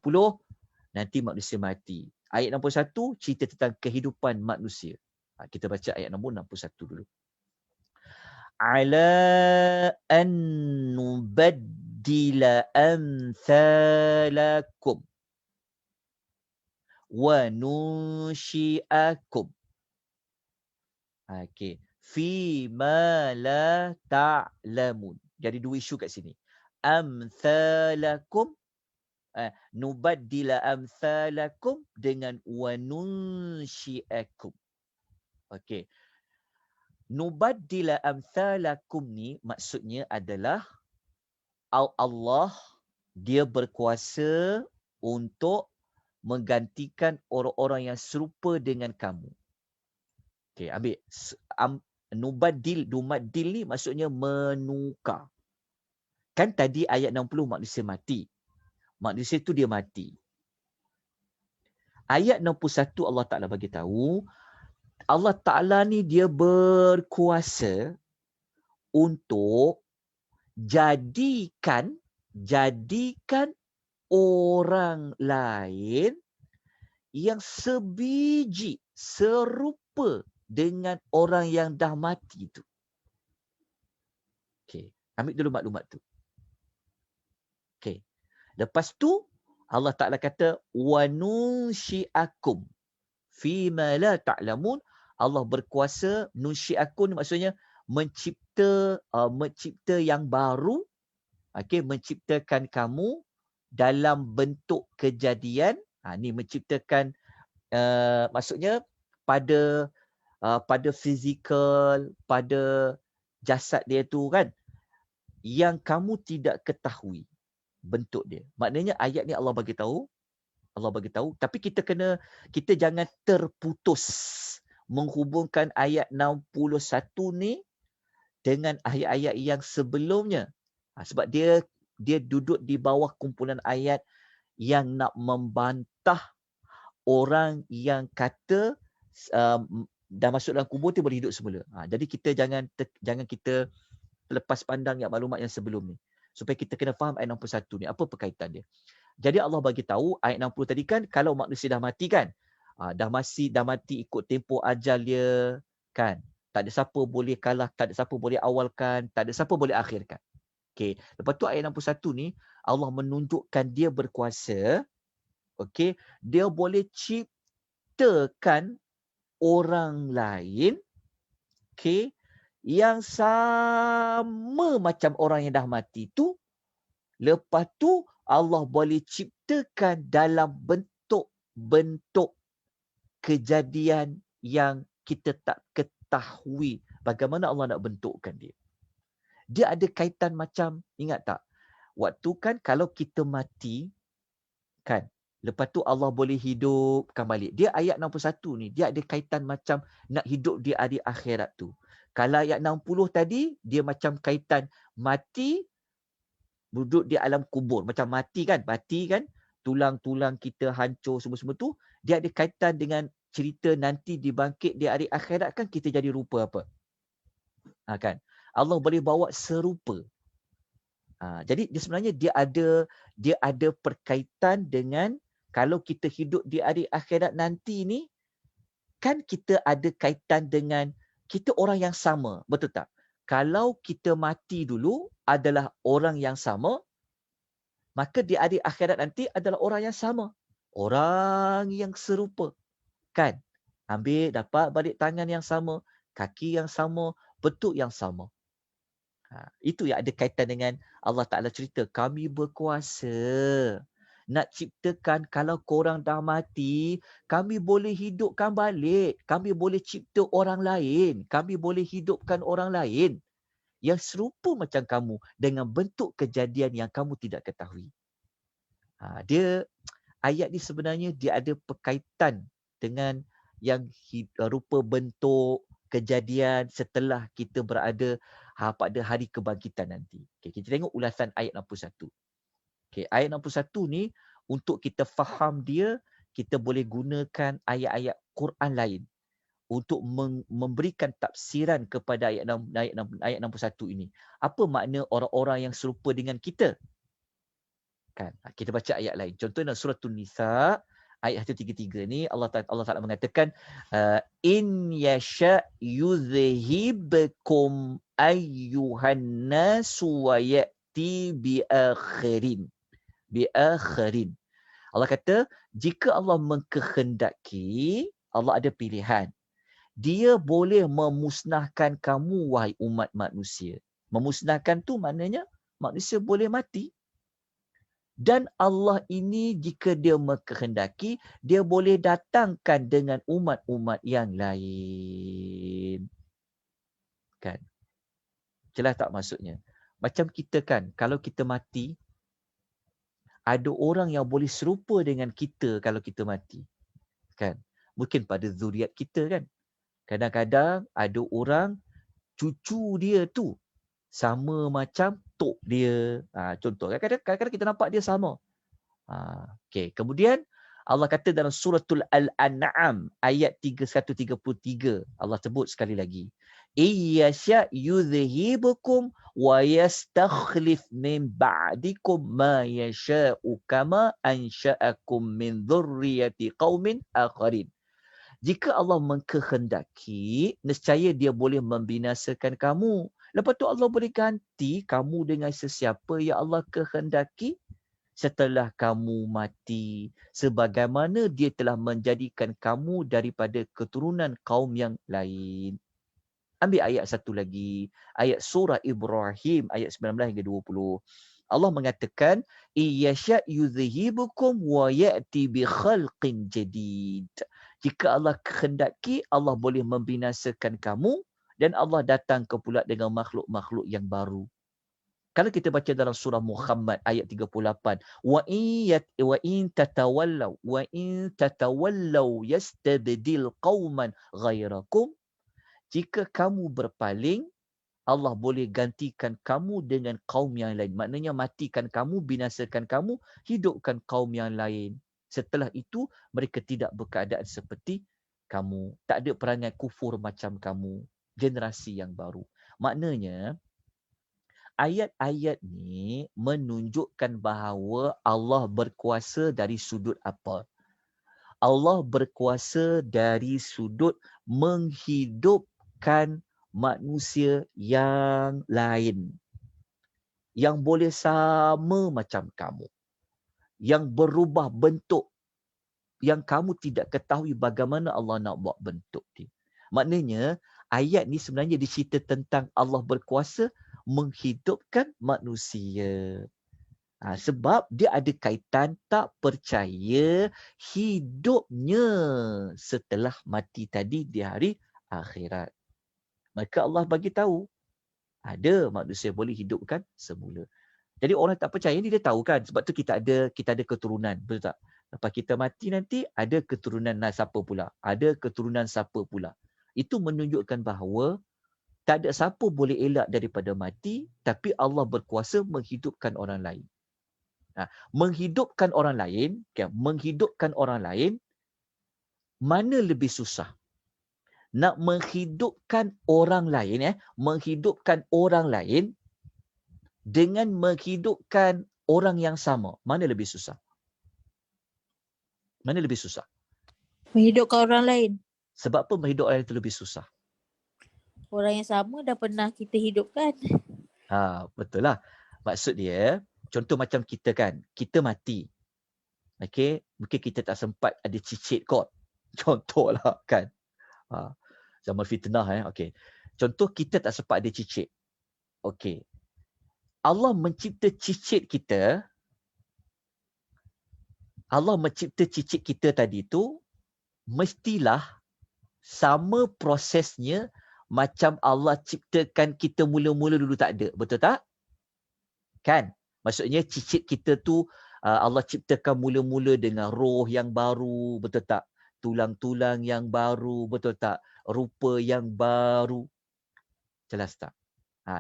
nanti manusia mati. Ayat 61 cerita tentang kehidupan manusia. Kita baca ayat nombor 61 dulu. Ala an nubaddila amthalakum wa nunsyi'akum. Okey. Fima la ta'lamun. Jadi dua isu kat sini. Amthalakum, nubaddila amthalakum dengan wa nunsyi'akum. Okey. Nubaddila amthalakum ni maksudnya adalah Allah dia berkuasa untuk menggantikan orang-orang yang serupa dengan kamu. Okey, ambil nubaddil ni maksudnya menukar. Kan tadi ayat 60 manusia mati. Manusia tu dia mati. Ayat 61 Allah Ta'ala bagi tahu, Allah Ta'ala ni dia berkuasa untuk jadikan orang lain yang sebiji, serupa dengan orang yang dah mati tu. Okey, ambil dulu maklumat tu. Okey. Lepas tu Allah Ta'ala kata wa nunsyi'akum fima la ta'lamun. Allah berkuasa, nunsyi'akum maksudnya mencipta yang baru. Okey, menciptakan kamu dalam bentuk kejadian. Ni menciptakan maksudnya pada fizikal, pada jasad dia tu kan, yang kamu tidak ketahui bentuk dia. Maknanya ayat ni Allah bagi tahu, tapi kita jangan terputus menghubungkan ayat 61 ni dengan ayat-ayat yang sebelumnya. Sebab dia duduk di bawah kumpulan ayat yang nak membantah orang yang kata dah masuk dalam kubur tu boleh hidup semula. Jadi kita jangan kita lepas pandang yang maklumat yang sebelum ni. Supaya kita kena faham ayat 61 ni. Apa perkaitan dia? Jadi Allah bagi tahu ayat 60 tadi kan, kalau manusia dah mati kan, dah mati ikut tempoh ajal dia kan. Tak ada siapa boleh kalah, tak ada siapa boleh awalkan, tak ada siapa boleh akhirkan. Okey. Lepas tu ayat 61 ni Allah menunjukkan dia berkuasa. Okey, dia boleh ciptakan orang lain, okey, yang sama macam orang yang dah mati tu. Lepas tu Allah boleh ciptakan dalam bentuk kejadian yang kita tak ketahui bagaimana Allah nak bentukkan dia. Dia ada kaitan macam, ingat tak? Waktu kan kalau kita mati kan, lepas tu Allah boleh hidupkan balik. Dia ayat 61 ni, dia ada kaitan macam nak hidup di hari akhirat tu. Kalau ayat 60 tadi, dia macam kaitan mati, duduk di alam kubur. Macam mati kan, tulang-tulang kita hancur semua-semua tu. Dia ada kaitan dengan cerita nanti dibangkit di hari akhirat kan, kita jadi rupa apa. Kan? Allah boleh bawa serupa. Jadi dia sebenarnya dia ada perkaitan dengan kalau kita hidup di hari akhirat nanti ni, kan kita ada kaitan dengan kita orang yang sama, betul tak? Kalau kita mati dulu adalah orang yang sama, maka di hari akhirat nanti adalah orang yang sama. Orang yang serupa. Kan? Ambil, dapat balik tangan yang sama, kaki yang sama, bentuk yang sama. Itu yang ada kaitan dengan Allah Ta'ala cerita, kami berkuasa nak ciptakan kalau korang dah mati, kami boleh hidupkan balik. Kami boleh cipta orang lain. Kami boleh hidupkan orang lain yang serupa macam kamu dengan bentuk kejadian yang kamu tidak ketahui. Ayat ni sebenarnya dia ada perkaitan dengan yang rupa bentuk kejadian setelah kita berada pada hari kebangkitan nanti. Kita tengok ulasan ayat 61. Ayat 61 ni untuk kita faham dia, kita boleh gunakan ayat-ayat Quran lain untuk memberikan tafsiran kepada ayat 61 ini. Apa makna orang-orang yang serupa dengan kita? Kan? Kita baca ayat lain. Contohnya surah An-Nisa ayat 133 ni Allah Ta'ala mengatakan in yasha yuzhibkum ayyuhan nasu wa ya'ti bi akhirin. Allah kata, jika Allah mengkehendaki, Allah ada pilihan. Dia boleh memusnahkan kamu, wahai umat manusia. Memusnahkan tu maknanya manusia boleh mati. Dan Allah ini jika dia mengkehendaki, dia boleh datangkan dengan umat-umat yang lain. Kan? Jelas tak maksudnya? Macam kita kan, kalau kita mati, ada orang yang boleh serupa dengan kita kalau kita mati. Kan? Mungkin pada zuriat kita kan. Kadang-kadang ada orang, cucu dia tu sama macam tok dia. Contoh, kadang-kadang kita nampak dia sama. Kemudian Allah kata dalam suratul Al-An'am ayat 133, Allah sebut sekali lagi. Iyasya yudhibukum wa yastakhlif min ba'dikum ma yasha'u kama ansha'akum min dhurriyyati qaumin akharin. Jika Allah mengkehendaki, nescaya dia boleh membinasakan kamu. Lepas tu Allah boleh ganti kamu dengan sesiapa yang Allah kehendaki setelah kamu mati. Sebagaimana dia telah menjadikan kamu daripada keturunan kaum yang lain. Ambil ayat satu lagi. Ayat surah Ibrahim ayat 19 hingga 20. Allah mengatakan, Iyasya yudhibukum wa ya'ti bi khalqin jadid. Jika Allah kehendaki, Allah boleh membinasakan kamu dan Allah datang ke pula dengan makhluk-makhluk yang baru. Kalau kita baca dalam surah Muhammad ayat 38, wa in tatawallaw yastabdil qauman ghairakum. Jika kamu berpaling, Allah boleh gantikan kamu dengan kaum yang lain. Maknanya matikan kamu, binasakan kamu, hidupkan kaum yang lain. Setelah itu, mereka tidak berkeadaan seperti kamu. Tak ada perangai kufur macam kamu. Generasi yang baru. Maknanya, ayat-ayat ni menunjukkan bahawa Allah berkuasa dari sudut apa? Allah berkuasa dari sudut menghidupkan manusia yang lain. Yang boleh sama macam kamu. Yang berubah bentuk. Yang kamu tidak ketahui bagaimana Allah nak buat bentuk dia. Maknanya, ayat ni sebenarnya dicerita tentang Allah berkuasa menghidupkan manusia. Sebab dia ada kaitan tak percaya hidupnya setelah mati tadi di hari akhirat. Maka Allah bagi tahu ada manusia boleh hidupkan semula. Jadi orang tak percaya ni dia tahu kan, sebab tu kita ada keturunan, betul tak? Lepas kita mati nanti ada keturunan siapa pula? Ada keturunan siapa pula? Itu menunjukkan bahawa tak ada siapa boleh elak daripada mati, tapi Allah berkuasa menghidupkan orang lain. Menghidupkan orang lain, mana lebih susah? nak menghidupkan orang lain, menghidupkan orang lain dengan menghidupkan orang yang sama. Mana lebih susah? Mana lebih susah? Menghidupkan orang lain. Sebab apa menghidupkan orang lain itu lebih susah? Orang yang sama dah pernah kita hidupkan. Betul lah. Maksud dia, contoh macam kita kan, kita mati. Okey, mungkin kita tak sempat ada cicit kot. Contohlah kan. Zaman fitnah okey. Contoh kita tak sempat ada cicit. Okey. Allah mencipta cicit kita. Allah mencipta cicit kita tadi tu mestilah sama prosesnya macam Allah ciptakan kita mula-mula dulu tak ada. Betul tak? Kan? Maksudnya cicit kita tu Allah ciptakan mula-mula dengan roh yang baru. Betul tak? Tulang-tulang yang baru. Betul tak? Rupa yang baru. Jelas tak?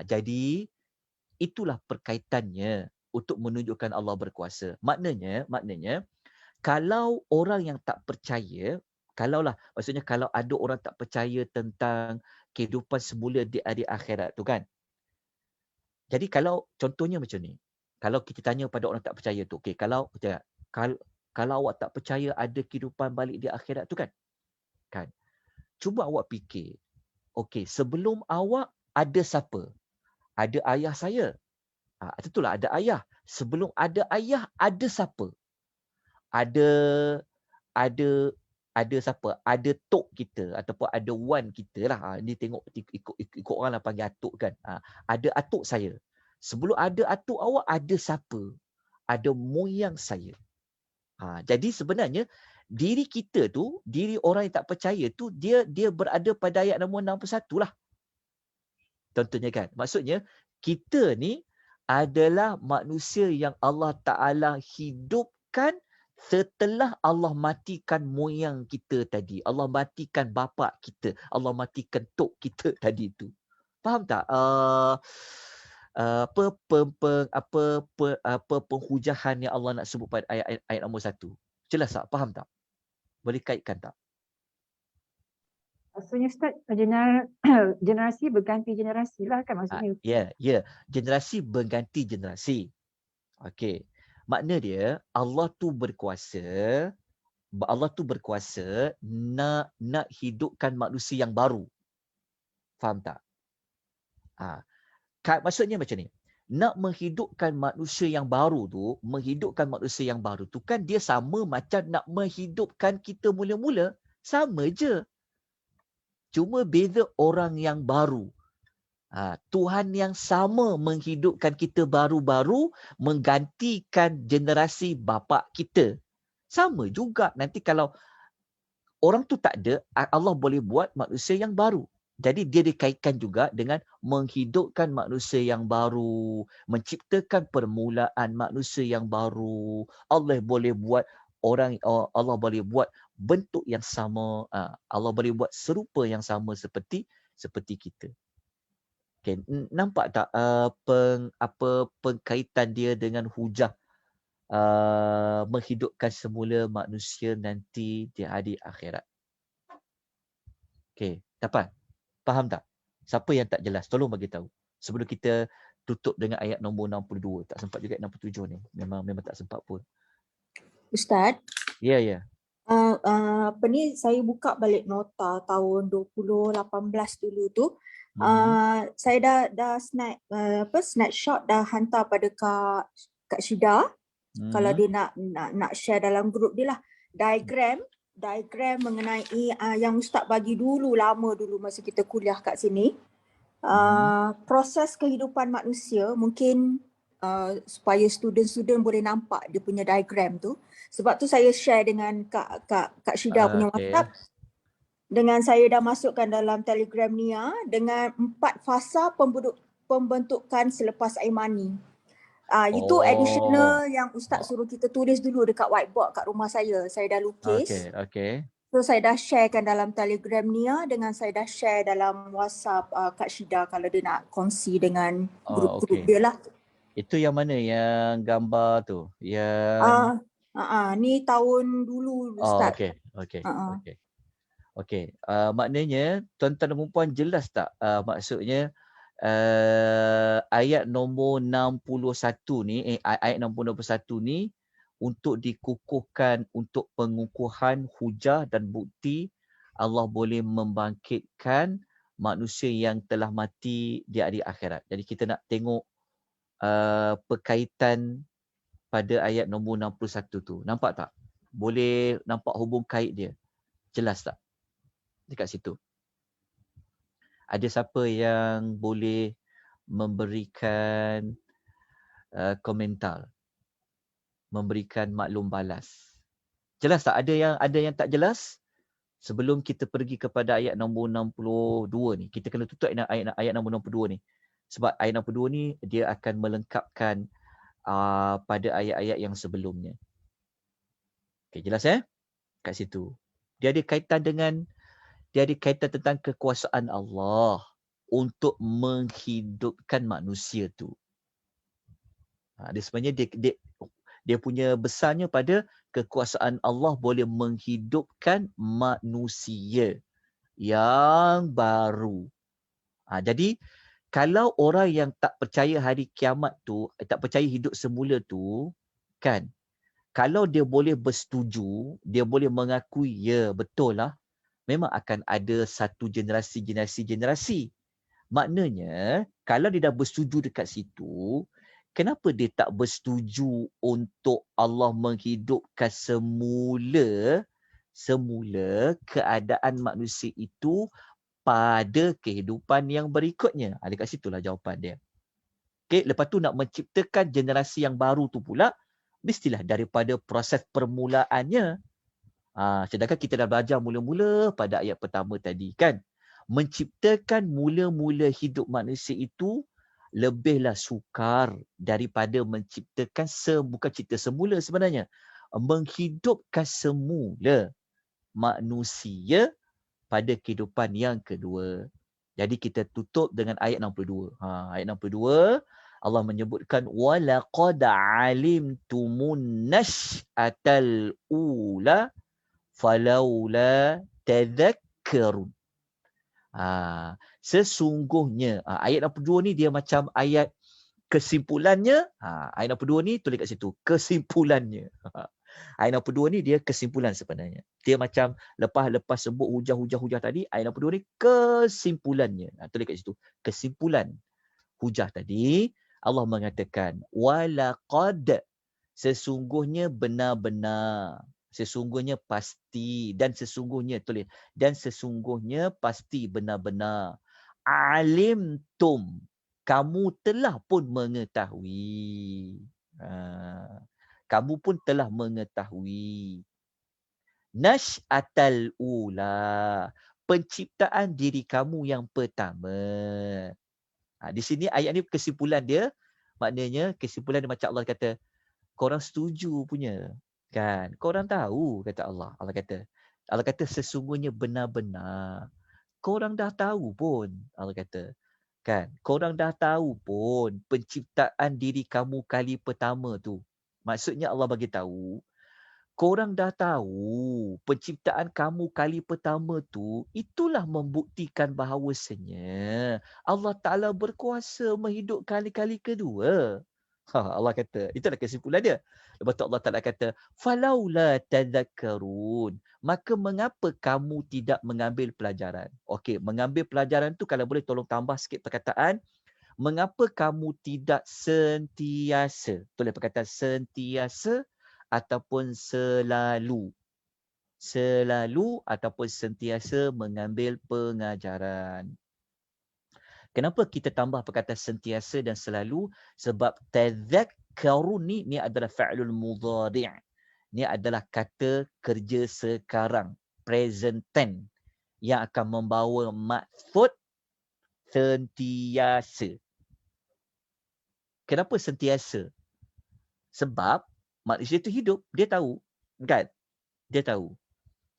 Jadi itulah perkaitannya untuk menunjukkan Allah berkuasa. Maknanya kalau orang yang tak percaya, maksudnya kalau ada orang tak percaya tentang kehidupan semula di hari akhirat tu kan. Jadi kalau contohnya macam ni, kalau kita tanya pada orang tak percaya tu, okey, kalau awak tak percaya ada kehidupan balik di akhirat tu kan. Cuba awak fikir, okey, sebelum awak ada siapa? Ada ayah saya. Itulah ada ayah. Sebelum ada ayah, ada siapa? Ada siapa? Ada tok kita ataupun ada wan kita lah. Ni tengok ikut orang lah panggil atuk kan. Ada atuk saya. Sebelum ada atuk awak, ada siapa? Ada moyang saya. Jadi sebenarnya diri kita tu, diri orang yang tak percaya tu, dia berada pada ayat nombor 61 lah. Contohnya kan. Maksudnya kita ni adalah manusia yang Allah Ta'ala hidupkan setelah Allah matikan moyang kita tadi. Allah matikan bapa kita. Allah matikan tok kita tadi tu. Faham tak? Penghujahan yang Allah nak sebut pada ayat nombor 1. Jelas tak? Faham tak? Boleh kaitkan tak? Maksudnya Ustaz, generasi berganti generasi lah kan maksudnya. Ya. Generasi berganti generasi. Okey. Makna dia Allah tu berkuasa nak hidupkan manusia yang baru. Faham tak? Maksudnya macam ni. Nak menghidupkan manusia yang baru tu kan dia sama macam nak menghidupkan kita mula-mula. Sama je. Cuma beza orang yang baru. Tuhan yang sama menghidupkan kita baru-baru, menggantikan generasi bapa kita. Sama juga nanti kalau orang tu tak ada, Allah boleh buat manusia yang baru. Jadi dia dikaitkan juga dengan menghidupkan manusia yang baru, menciptakan permulaan manusia yang baru. Allah boleh buat bentuk yang sama. Allah boleh buat serupa yang sama seperti kita. Okay. Nampak tak pengkaitan dia dengan hujah menghidupkan semula manusia nanti di hari akhirat? Okey, dapat? Faham tak? Siapa yang tak jelas, tolong bagi tahu. Sebelum kita tutup dengan ayat nombor 62. Tak sempat juga ayat 67 ni. Memang tak sempat pun. Ustaz, Ya. saya buka balik nota tahun 2018 dulu tu. Saya dah snapshot dah hantar pada Kak Syida. Kalau dia nak share dalam grup dia lah. Diagram mengenai yang Ustaz bagi lama dulu masa kita kuliah kat sini. Proses kehidupan manusia mungkin supaya student-student boleh nampak dia punya diagram tu. Sebab tu saya share dengan Kak Syida punya WhatsApp. Dengan saya dah masukkan dalam Telegram ni dengan 4 fasa pembentukan selepas air mani. Itu additional yang Ustaz suruh kita tulis dulu dekat whiteboard kat rumah saya. Saya dah lukis. Okay. So saya dah sharekan dalam Telegram ni dengan saya dah share dalam WhatsApp Kak Syida kalau dia nak kongsi dengan grup-grup dia lah. Itu yang mana yang gambar tu? Yang ni tahun dulu Ustaz. Okay. Okey, maknanya tuan-tuan dan puan jelas tak maksudnya ayat nombor 61 ni, ayat nombor 61 ni untuk dikukuhkan, untuk pengukuhan hujah dan bukti Allah boleh membangkitkan manusia yang telah mati di hari akhirat. Jadi kita nak tengok perkaitan pada ayat nombor 61 tu. Nampak tak? Boleh nampak hubung kait dia? Jelas tak? Dekat situ. Ada siapa yang boleh memberikan komentar, memberikan maklum balas? Jelas tak? Ada yang tak jelas? Sebelum kita pergi kepada ayat nombor 62 ni, kita kena tutup ayat nombor 62 ni. Sebab ayat nombor 2 ni dia akan melengkapkan pada ayat-ayat yang sebelumnya. Okey, jelas kat situ. Dia ada kaitan tentang kekuasaan Allah untuk menghidupkan manusia tu. Dia sebenarnya dia punya besarnya pada kekuasaan Allah boleh menghidupkan manusia yang baru. Jadi kalau orang yang tak percaya hari kiamat tu, tak percaya hidup semula tu, kan, kalau dia boleh bersetuju, dia boleh mengakui, ya betul lah, memang akan ada satu generasi. Maknanya, kalau dia dah bersetuju dekat situ, kenapa dia tak bersetuju untuk Allah menghidupkan semula keadaan manusia itu pada kehidupan yang berikutnya? Dekat situlah jawapan dia. Okay, lepas tu nak menciptakan generasi yang baru tu pula, mestilah daripada proses permulaannya. Sedangkan kita dah belajar mula-mula pada ayat pertama tadi kan. Menciptakan mula-mula hidup manusia itu lebihlah sukar daripada menciptakan bukan cipta semula sebenarnya. Menghidupkan semula manusia pada kehidupan yang kedua. Jadi kita tutup dengan ayat 62. Ayat 62 Allah menyebutkan walaqad alimtumun nash'atal ula falaula tadhakkarun. Sesungguhnya ayat 62 ni dia macam ayat kesimpulannya. Ayat 62 ni tulis kat situ kesimpulannya. Ayat 62 ni dia kesimpulan sebenarnya. Dia macam lepas sebut hujah tadi, ayat 62 ni kesimpulannya. Tulis kat situ kesimpulan hujah tadi. Allah mengatakan walaqad, sesungguhnya benar-benar, sesungguhnya pasti, dan sesungguhnya pasti benar-benar alimtum, kamu telah pun mengetahui. Kamu pun telah mengetahui. Nash'atal ula, penciptaan diri kamu yang pertama. Di sini ayat ni kesimpulan dia, maknanya kesimpulan dia macam Allah kata, korang setuju punya. Kan? Korang tahu, kata Allah. Allah kata sesungguhnya benar-benar. Korang dah tahu pun, Allah kata. Kan? Korang dah tahu pun penciptaan diri kamu kali pertama tu. Maksudnya Allah bagi tahu, korang dah tahu penciptaan kamu kali pertama tu, itulah membuktikan bahawasanya Allah Ta'ala berkuasa menghidupkan kali kedua. Allah kata, itulah kesimpulan dia. Lepas tu Allah Ta'ala kata, falaula tadhakkarun, maka mengapa kamu tidak mengambil pelajaran? Okey, mengambil pelajaran tu kalau boleh tolong tambah sikit perkataan, mengapa kamu tidak sentiasa, tulis perkataan sentiasa ataupun selalu ataupun sentiasa mengambil pengajaran. Kenapa kita tambah perkataan sentiasa dan selalu? Sebab tadhakkarun ni adalah fa'lul mudhari'. Ni adalah kata kerja sekarang, present tense, yang akan membawa maksud sentiasa. Kenapa sentiasa? Sebab manusia itu hidup, dia tahu. Kan? Dia tahu.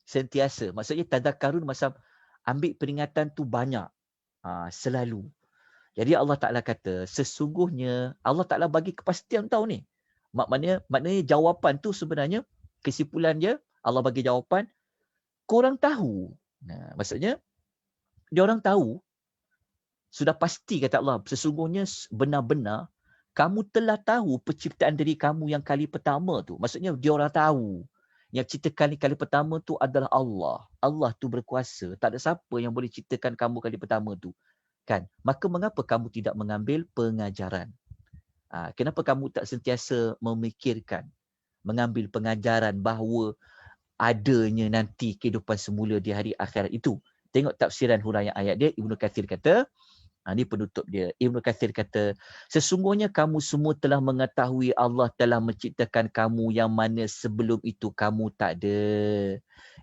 Sentiasa. Maksudnya tadhakkarun macam ambil peringatan tu banyak. Selalu. Jadi Allah Ta'ala kata, sesungguhnya Allah Ta'ala bagi kepastian tahu ni. Maknanya jawapan tu sebenarnya, kesimpulan dia, Allah bagi jawapan, korang tahu Nah, maksudnya dia orang tahu, sudah pasti kata Allah, sesungguhnya benar-benar kamu telah tahu penciptaan diri kamu yang kali pertama tu. Maksudnya dia orang tahu yang ciptakan kali pertama tu adalah Allah. Allah tu berkuasa. Tak ada siapa yang boleh ciptakan kamu kali pertama tu. Kan? Maka mengapa kamu tidak mengambil pengajaran? Kenapa kamu tak sentiasa memikirkan, mengambil pengajaran bahawa adanya nanti kehidupan semula di hari akhirat itu? Tengok tafsiran huraian ayat dia, Ibnu Katsir kata, ini penutup dia. Ibnu Katsir kata, sesungguhnya kamu semua telah mengetahui Allah telah menciptakan kamu yang mana sebelum itu kamu tak ada.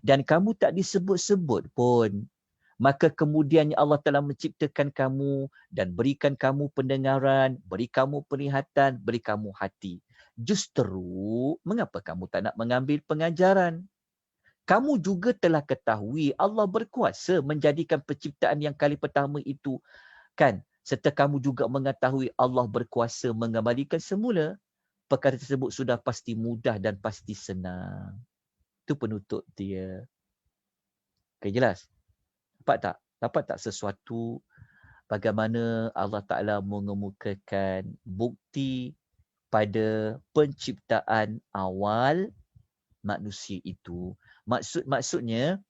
Dan kamu tak disebut-sebut pun. Maka kemudiannya Allah telah menciptakan kamu dan berikan kamu pendengaran, beri kamu penglihatan, beri kamu hati. Justru, mengapa kamu tak nak mengambil pengajaran? Kamu juga telah ketahui Allah berkuasa menjadikan penciptaan yang kali pertama itu, kan? Serta kamu juga mengetahui Allah berkuasa mengembalikan semula. Perkara tersebut sudah pasti mudah dan pasti senang. Itu penutup dia. Okay, jelas? Dapat tak sesuatu bagaimana Allah Ta'ala mengemukakan bukti pada penciptaan awal manusia itu. Maksudnya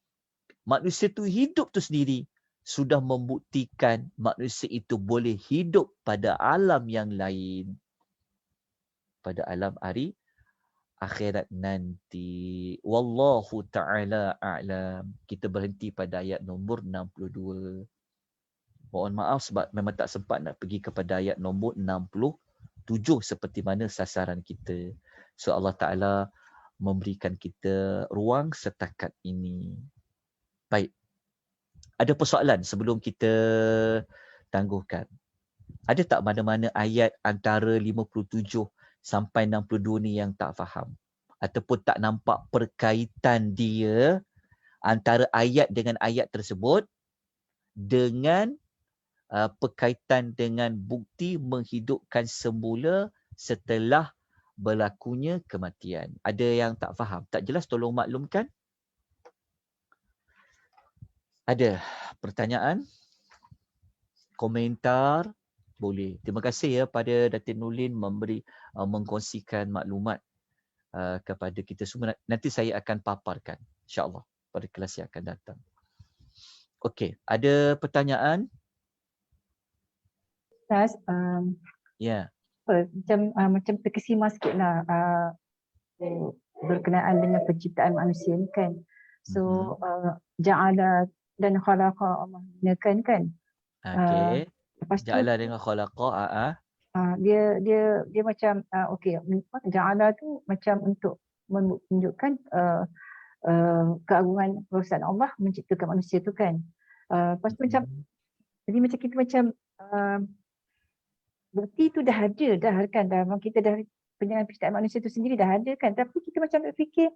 manusia itu hidup tu sendiri sudah membuktikan manusia itu boleh hidup pada alam yang lain. Pada alam hari akhirat nanti. Wallahu ta'ala a'lam. Kita berhenti pada ayat nombor 62. Mohon maaf sebab memang tak sempat nak pergi kepada ayat nombor 67 seperti mana sasaran kita. So Allah Ta'ala memberikan kita ruang setakat ini. Baik. Ada persoalan sebelum kita tangguhkan. Ada tak mana-mana ayat antara 57 sampai 62 ni yang tak faham? Ataupun tak nampak perkaitan dia antara ayat dengan ayat tersebut dengan perkaitan dengan bukti menghidupkan semula setelah berlakunya kematian. Ada yang tak faham? Tak jelas, tolong maklumkan. Ada pertanyaan? Komentar? Boleh. Terima kasih ya pada Datin Nurlin mengkongsikan maklumat kepada kita semua. Nanti saya akan paparkan, insya-Allah, pada kelas yang akan datang. Okey, ada pertanyaan? Ustaz, Ya. macam terkesima sikitlah berkenaan dengan penciptaan manusia ni kan. So ja'ala dan khalaqa Allah gunakan kan. Okey. Lepas tu Ja'ala dengan khalaqa, dia macam okey, ja'ala tu macam untuk menunjukkan keagungan perusahaan Allah menciptakan manusia tu kan. Lepas tu macam jadi macam kita macam bukti tu dah ada kan, dalam kita dah penciptaan manusia tu sendiri dah ada kan, tapi kita macam fikir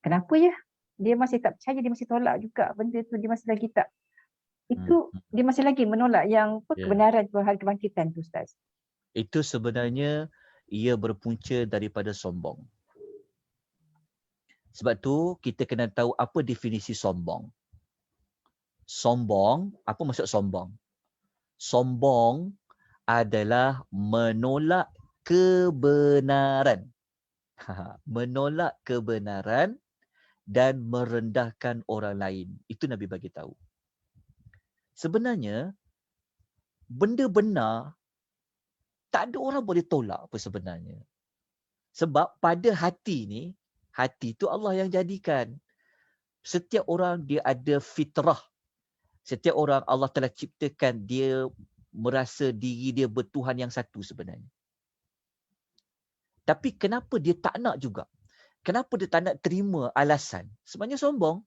kenapa ya dia masih tak percaya, dia masih tolak juga benda tu, dia masih lagi tak itu dia masih lagi menolak yang kebenaran hari kebangkitan tu, Ustaz. Itu sebenarnya ia berpunca daripada sombong. Sebab tu kita kena tahu apa definisi sombong. Sombong, apa maksud sombong? Sombong adalah menolak kebenaran. Menolak kebenaran dan merendahkan orang lain. Itu Nabi bagi tahu. Sebenarnya benda benar tak ada orang boleh tolak apa sebenarnya. Sebab pada hati ni, hati tu Allah yang jadikan. Setiap orang dia ada fitrah. Setiap orang Allah telah ciptakan dia merasa diri dia bertuhan yang satu sebenarnya. Tapi kenapa dia tak nak juga? Kenapa dia tak nak terima alasan? Sebenarnya sombong.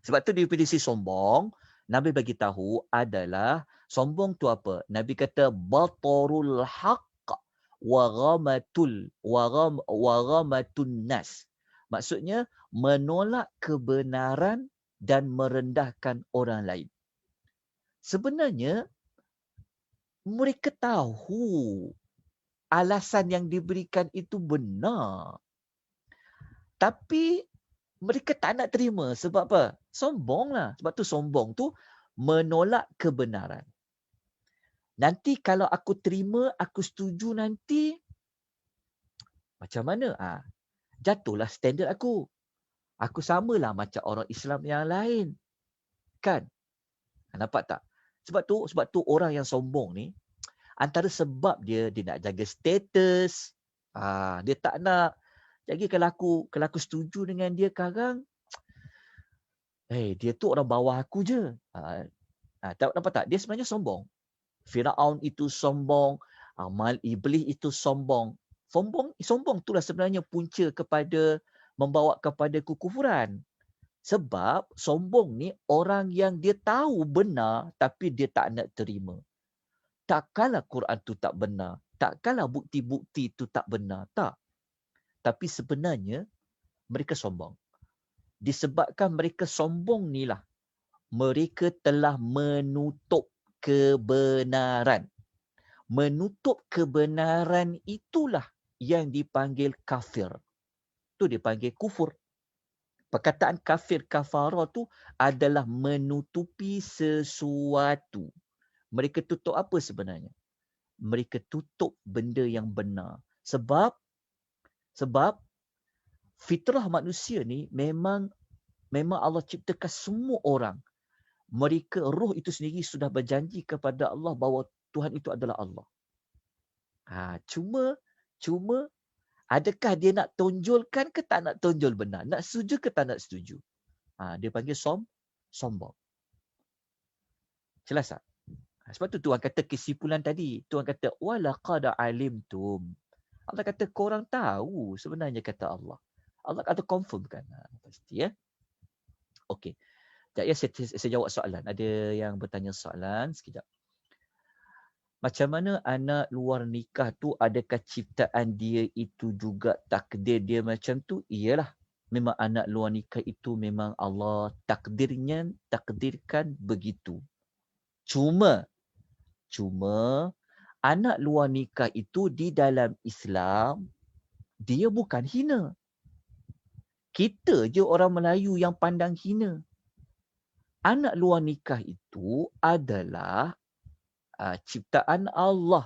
Sebab tu definisi sombong, Nabi bagi tahu adalah sombong tu apa? Nabi kata batarul haqq wa ghamatun nas. Maksudnya menolak kebenaran dan merendahkan orang lain. Sebenarnya mereka tahu alasan yang diberikan itu benar. Tapi mereka tak nak terima. Sebab apa? Sombong lah. Sebab tu sombong tu menolak kebenaran. Nanti kalau aku terima, aku setuju nanti, macam mana? Jatuhlah standard aku. Aku samalah macam orang Islam yang lain. Kan? Nampak tak? Sebab tu orang yang sombong ni, antara sebab dia nak jaga status. Dia tak nak. Jadi kalau aku setuju dengan dia sekarang, dia tu orang bawah aku je. Nampak tak? Dia sebenarnya sombong. Firaun itu sombong. Amal iblis itu sombong. Sombong itulah sebenarnya punca kepada membawa kepada kekufuran. Sebab sombong ni orang yang dia tahu benar tapi dia tak nak terima. Takkanlah Quran tu tak benar. Takkanlah bukti-bukti tu tak benar. Tak. Tapi sebenarnya mereka sombong. Disebabkan mereka sombong ni lah, mereka telah menutup kebenaran. Menutup kebenaran itulah yang dipanggil kafir. Tu dipanggil kufur. Perkataan kafir, kafara tu adalah menutupi sesuatu. Mereka tutup apa sebenarnya? Mereka tutup benda yang benar. Sebab fitrah manusia ni memang Allah ciptakan semua orang. Mereka, roh itu sendiri sudah berjanji kepada Allah bahawa Tuhan itu adalah Allah. Cuma adakah dia nak tonjolkan ke tak nak tonjol benar? Nak setuju ke tak nak setuju? Dia panggil sombong. Jelas tak? Sebab tu Tuhan kata kesimpulan tadi. Tuhan kata, walaqad alimtum. Allah kata, korang tahu sebenarnya, kata Allah. Allah kata confirmkan. Pasti ya. Okey. Sekejap ya, saya jawab soalan. Ada yang bertanya soalan. Sekejap. Macam mana anak luar nikah tu, adakah ciptaan dia itu juga takdir dia macam tu? Iyalah. Memang anak luar nikah itu memang Allah takdirkan begitu. Cuma anak luar nikah itu di dalam Islam, dia bukan hina. Kita je orang Melayu yang pandang hina. Anak luar nikah itu adalah ciptaan Allah.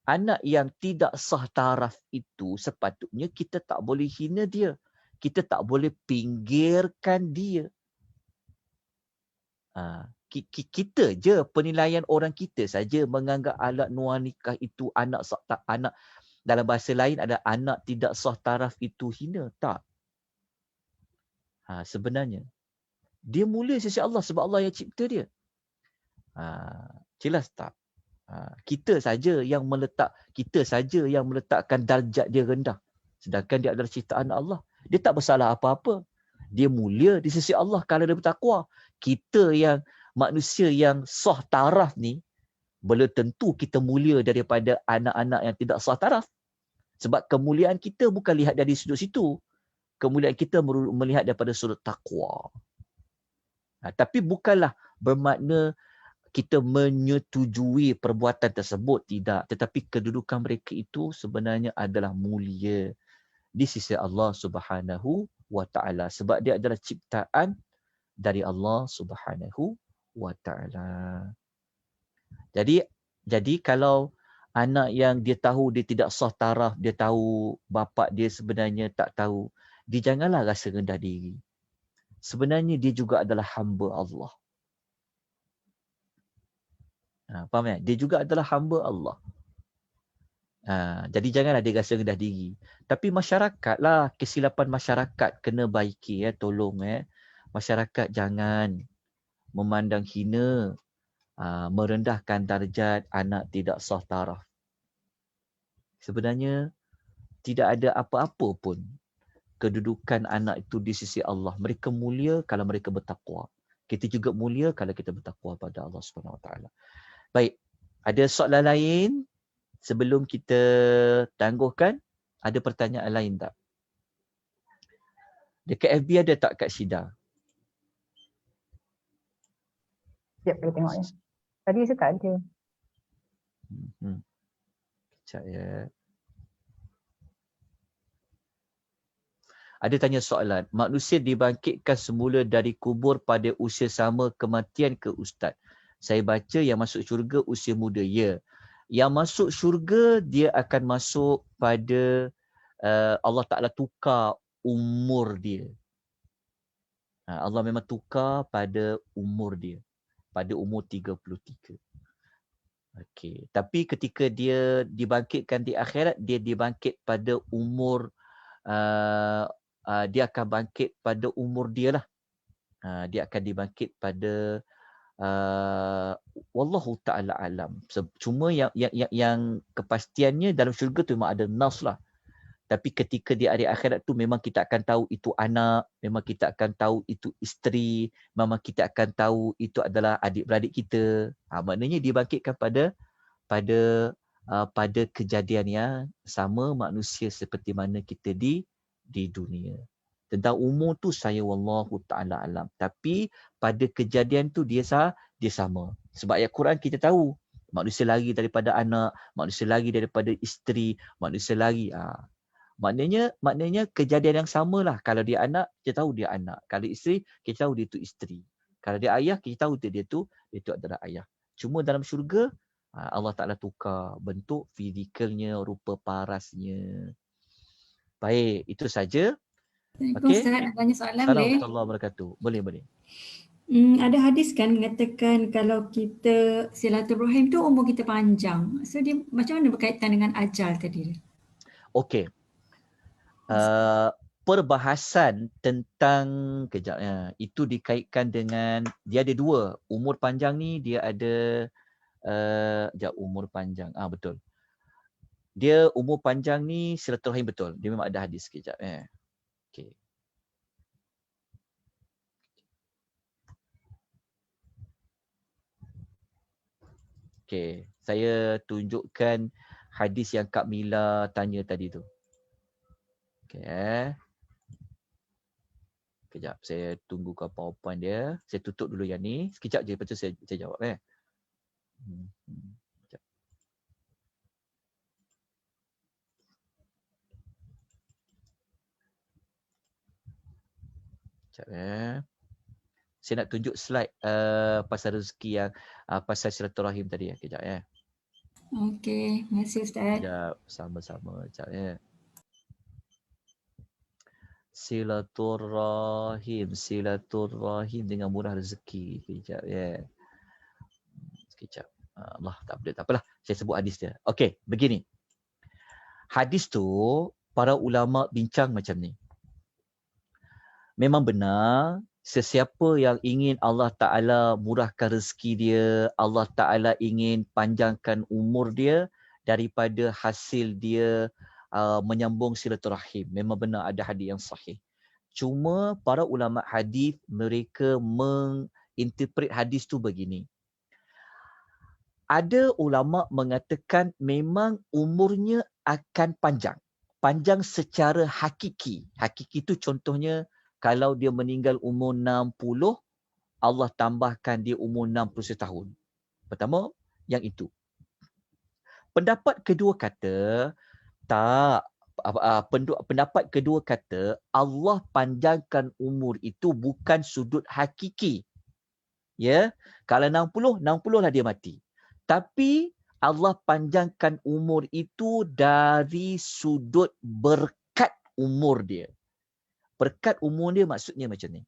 Anak yang tidak sah taraf itu sepatutnya kita tak boleh hina dia. Kita tak boleh pinggirkan dia. Kita je, penilaian orang kita saja menganggap anak luar nikah itu anak dalam bahasa lain ada anak tidak sah taraf itu hina. Tak. Sebenarnya dia mulia sisi Allah sebab Allah yang cipta dia. Jelas tak? Kita saja yang meletakkan darjat dia rendah. Sedangkan dia adalah ciptaan Allah. Dia tak bersalah apa-apa. Dia mulia di sisi Allah kalau dia bertakwa. Kita yang manusia yang sah taraf ni, belum tentu kita mulia daripada anak-anak yang tidak sah taraf. Sebab kemuliaan kita bukan lihat dari sudut situ. Kemuliaan kita melihat daripada sudut takwa. Tapi bukanlah bermakna kita menyetujui perbuatan tersebut, tidak. Tetapi kedudukan mereka itu sebenarnya adalah mulia di sisi Allah Subhanahu wa Ta'ala. Sebab dia adalah ciptaan dari Allah Subhanahu wa Ta'ala. Jadi kalau anak yang dia tahu dia tidak sah taraf, dia tahu bapa dia sebenarnya tak tahu, dia janganlah rasa rendah diri. Sebenarnya dia juga adalah hamba Allah. Faham tak? Dia juga adalah hamba Allah. Jadi janganlah dia rasa rendah diri. Tapi masyarakat lah, kesilapan masyarakat kena baiki. Tolong masyarakat jangan memandang hina, merendahkan darjat anak tidak sah taraf. Sebenarnya tidak ada apa-apa pun kedudukan anak itu di sisi Allah. Mereka mulia kalau mereka bertakwa. Kita juga mulia kalau kita bertakwa pada Allah Subhanahu Wa Taala. Baik, ada soalan lain sebelum kita tangguhkan? Ada pertanyaan lain tak? Dekat FB ada tak Kak Syida? Sekejap saya tengok ya. Tadi saya tak ada. Sekejap ya. Ada tanya soalan, manusia dibangkitkan semula dari kubur pada usia sama kematian ke Ustaz? Saya baca yang masuk syurga usia muda. Ya. Yang masuk syurga dia akan masuk pada Allah Ta'ala tukar umur dia. Allah memang tukar pada umur dia. Pada umur 33. Okey. Tapi ketika dia dibangkitkan di akhirat, dia dibangkit pada umur dia akan bangkit pada umur dia lah. Dia akan dibangkit pada wallahu taala alam. Cuma yang kepastiannya dalam syurga tu memang ada nas lah. Tapi ketika di hari akhirat tu memang kita akan tahu itu anak, memang kita akan tahu itu isteri, memang kita akan tahu itu adalah adik-beradik kita. Maknanya dibangkitkan pada kejadian yang sama manusia seperti mana kita di dunia. Tentang umur tu saya wallahu ta'ala alam. Tapi pada kejadian tu dia sama. Sebab ayat Quran kita tahu manusia lari daripada anak, manusia lari daripada isteri, manusia lari. Maknanya kejadian yang samalah. Kalau dia anak, kita tahu dia anak. Kalau isteri, kita tahu dia tu isteri. Kalau dia ayah, kita tahu dia tu adalah ayah. Cuma dalam syurga, Allah Ta'ala tukar bentuk fizikalnya, rupa parasnya. Baik, itu saja. Assalamualaikum Ustaz, nak tanya soalan boleh? Assalamualaikum warahmatullahi wabarakatuh. Boleh. Ada hadis kan mengatakan kalau kita silaturahim tu umur kita panjang. So dia macam mana berkaitan dengan ajal tadi? Okey. Perbahasan tentang itu dikaitkan dengan dia ada dua. Umur panjang ni dia ada umur panjang. Betul. Dia umur panjang ni silaturahim betul. Dia memang ada hadis kejap. Okey. Okey, saya tunjukkan hadis yang Kak Mila tanya tadi tu. Okey. Kejap, saya tunggukan PowerPoint dia. Saya tutup dulu yang ni. Sekejap je, lepas tu saya jawab. Sekejap. Saya nak tunjuk slide pasal rezeki yang pasal silaturahim tadi. Kejap ya. Okey, terima kasih Ustaz. Kejap, sama-sama. Kejap ya. Silaturahim dengan murah rezeki. Kejap ya. Sekejap. Allah tak update. Tak apalah. Saya sebut hadis dia. Okey, begini. Hadis tu para ulama bincang macam ni. Memang benar, sesiapa yang ingin Allah Ta'ala murahkan rezeki dia, Allah Ta'ala ingin panjangkan umur dia daripada hasil dia menyambung silaturahim. Memang benar ada hadis yang sahih. Cuma para ulama hadis mereka menginterpret hadis tu begini. Ada ulama mengatakan memang umurnya akan panjang. Panjang secara hakiki. Hakiki tu contohnya kalau dia meninggal umur 60, Allah tambahkan dia umur 61 tahun. Pertama, yang itu. Pendapat kedua kata, pendapat kedua kata, Allah panjangkan umur itu bukan sudut hakiki. Ya, kalau 60 lah dia mati. Tapi Allah panjangkan umur itu dari sudut berkat umur dia. Berkat umur dia maksudnya macam ni.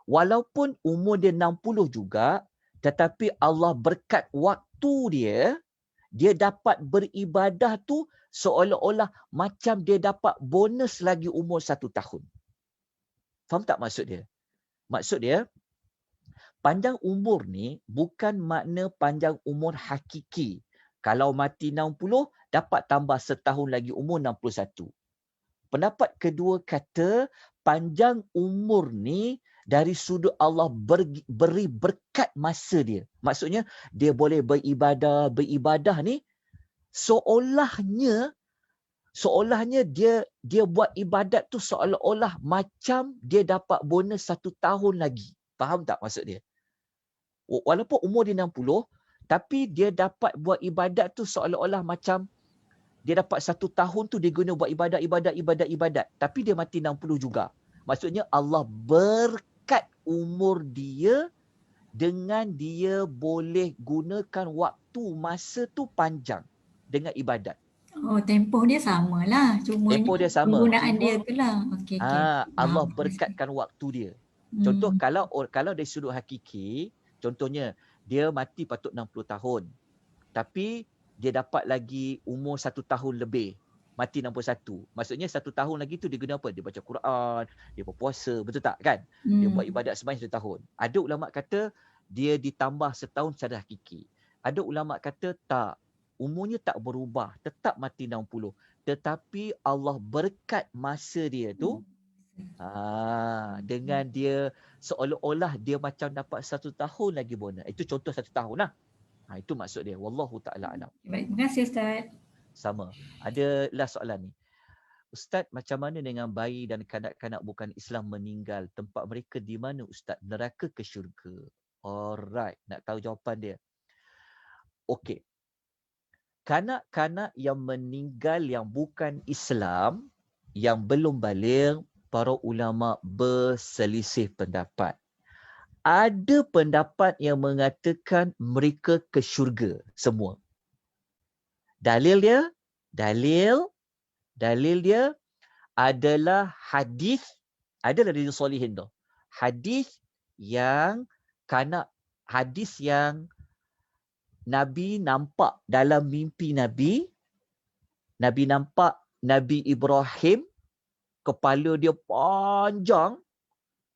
Walaupun umur dia 60 juga, tetapi Allah berkat waktu dia dapat beribadah tu seolah-olah macam dia dapat bonus lagi umur 1 tahun. Faham tak maksud dia? Maksud dia, panjang umur ni bukan makna panjang umur hakiki. Kalau mati 60, dapat tambah setahun lagi umur 61. Pendapat kedua kata panjang umur ni dari sudut Allah beri berkat masa dia. Maksudnya dia boleh beribadah ni seolahnya dia buat ibadat tu seolah-olah macam dia dapat bonus 1 tahun lagi. Faham tak maksud dia? Walaupun umur dia 60, tapi dia dapat buat ibadat tu seolah-olah macam dia dapat 1 tahun tu dia guna buat ibadat. Tapi dia mati 60 juga. Maksudnya Allah berkat umur dia dengan dia boleh gunakan waktu masa tu panjang dengan ibadat. Oh, tempoh dia sama lah. Cuma Tempoh dia sama. penggunaan dia tu lah. Okey, okey. Allah Faham. berkatkan waktu dia. Contoh Hmm. kalau dari sudut hakiki, contohnya dia mati patut 60 tahun. Tapi dia dapat lagi umur 1 tahun lebih. Mati 61. Maksudnya 1 tahun lagi tu dia guna apa? Dia baca Quran, dia berpuasa, betul tak kan? Dia buat ibadat sebanyak 1 tahun. Ada ulama kata dia ditambah setahun secara hakiki. Ada ulama kata tak. Umurnya tak berubah, tetap mati 60. Tetapi Allah berkat masa dia tu dengan dia seolah-olah dia macam dapat 1 tahun lagi bonus. Itu contoh 1 tahun lah. Itu maksud dia. Wallahu ta'ala alam. Baik, terima kasih Ustaz. Sama. Ada last soalan ni. Ustaz, macam mana dengan bayi dan kanak-kanak bukan Islam meninggal? Tempat mereka di mana Ustaz? Neraka ke syurga? Alright. Nak tahu jawapan dia? Okey. Kanak-kanak yang meninggal yang bukan Islam, yang belum baligh, para ulama berselisih pendapat. Ada pendapat yang mengatakan mereka ke syurga semua. Dalil dia adalah hadis, adalah dari solihin tu. Hadis yang Nabi nampak dalam mimpi Nabi nampak Nabi Ibrahim, kepala dia panjang,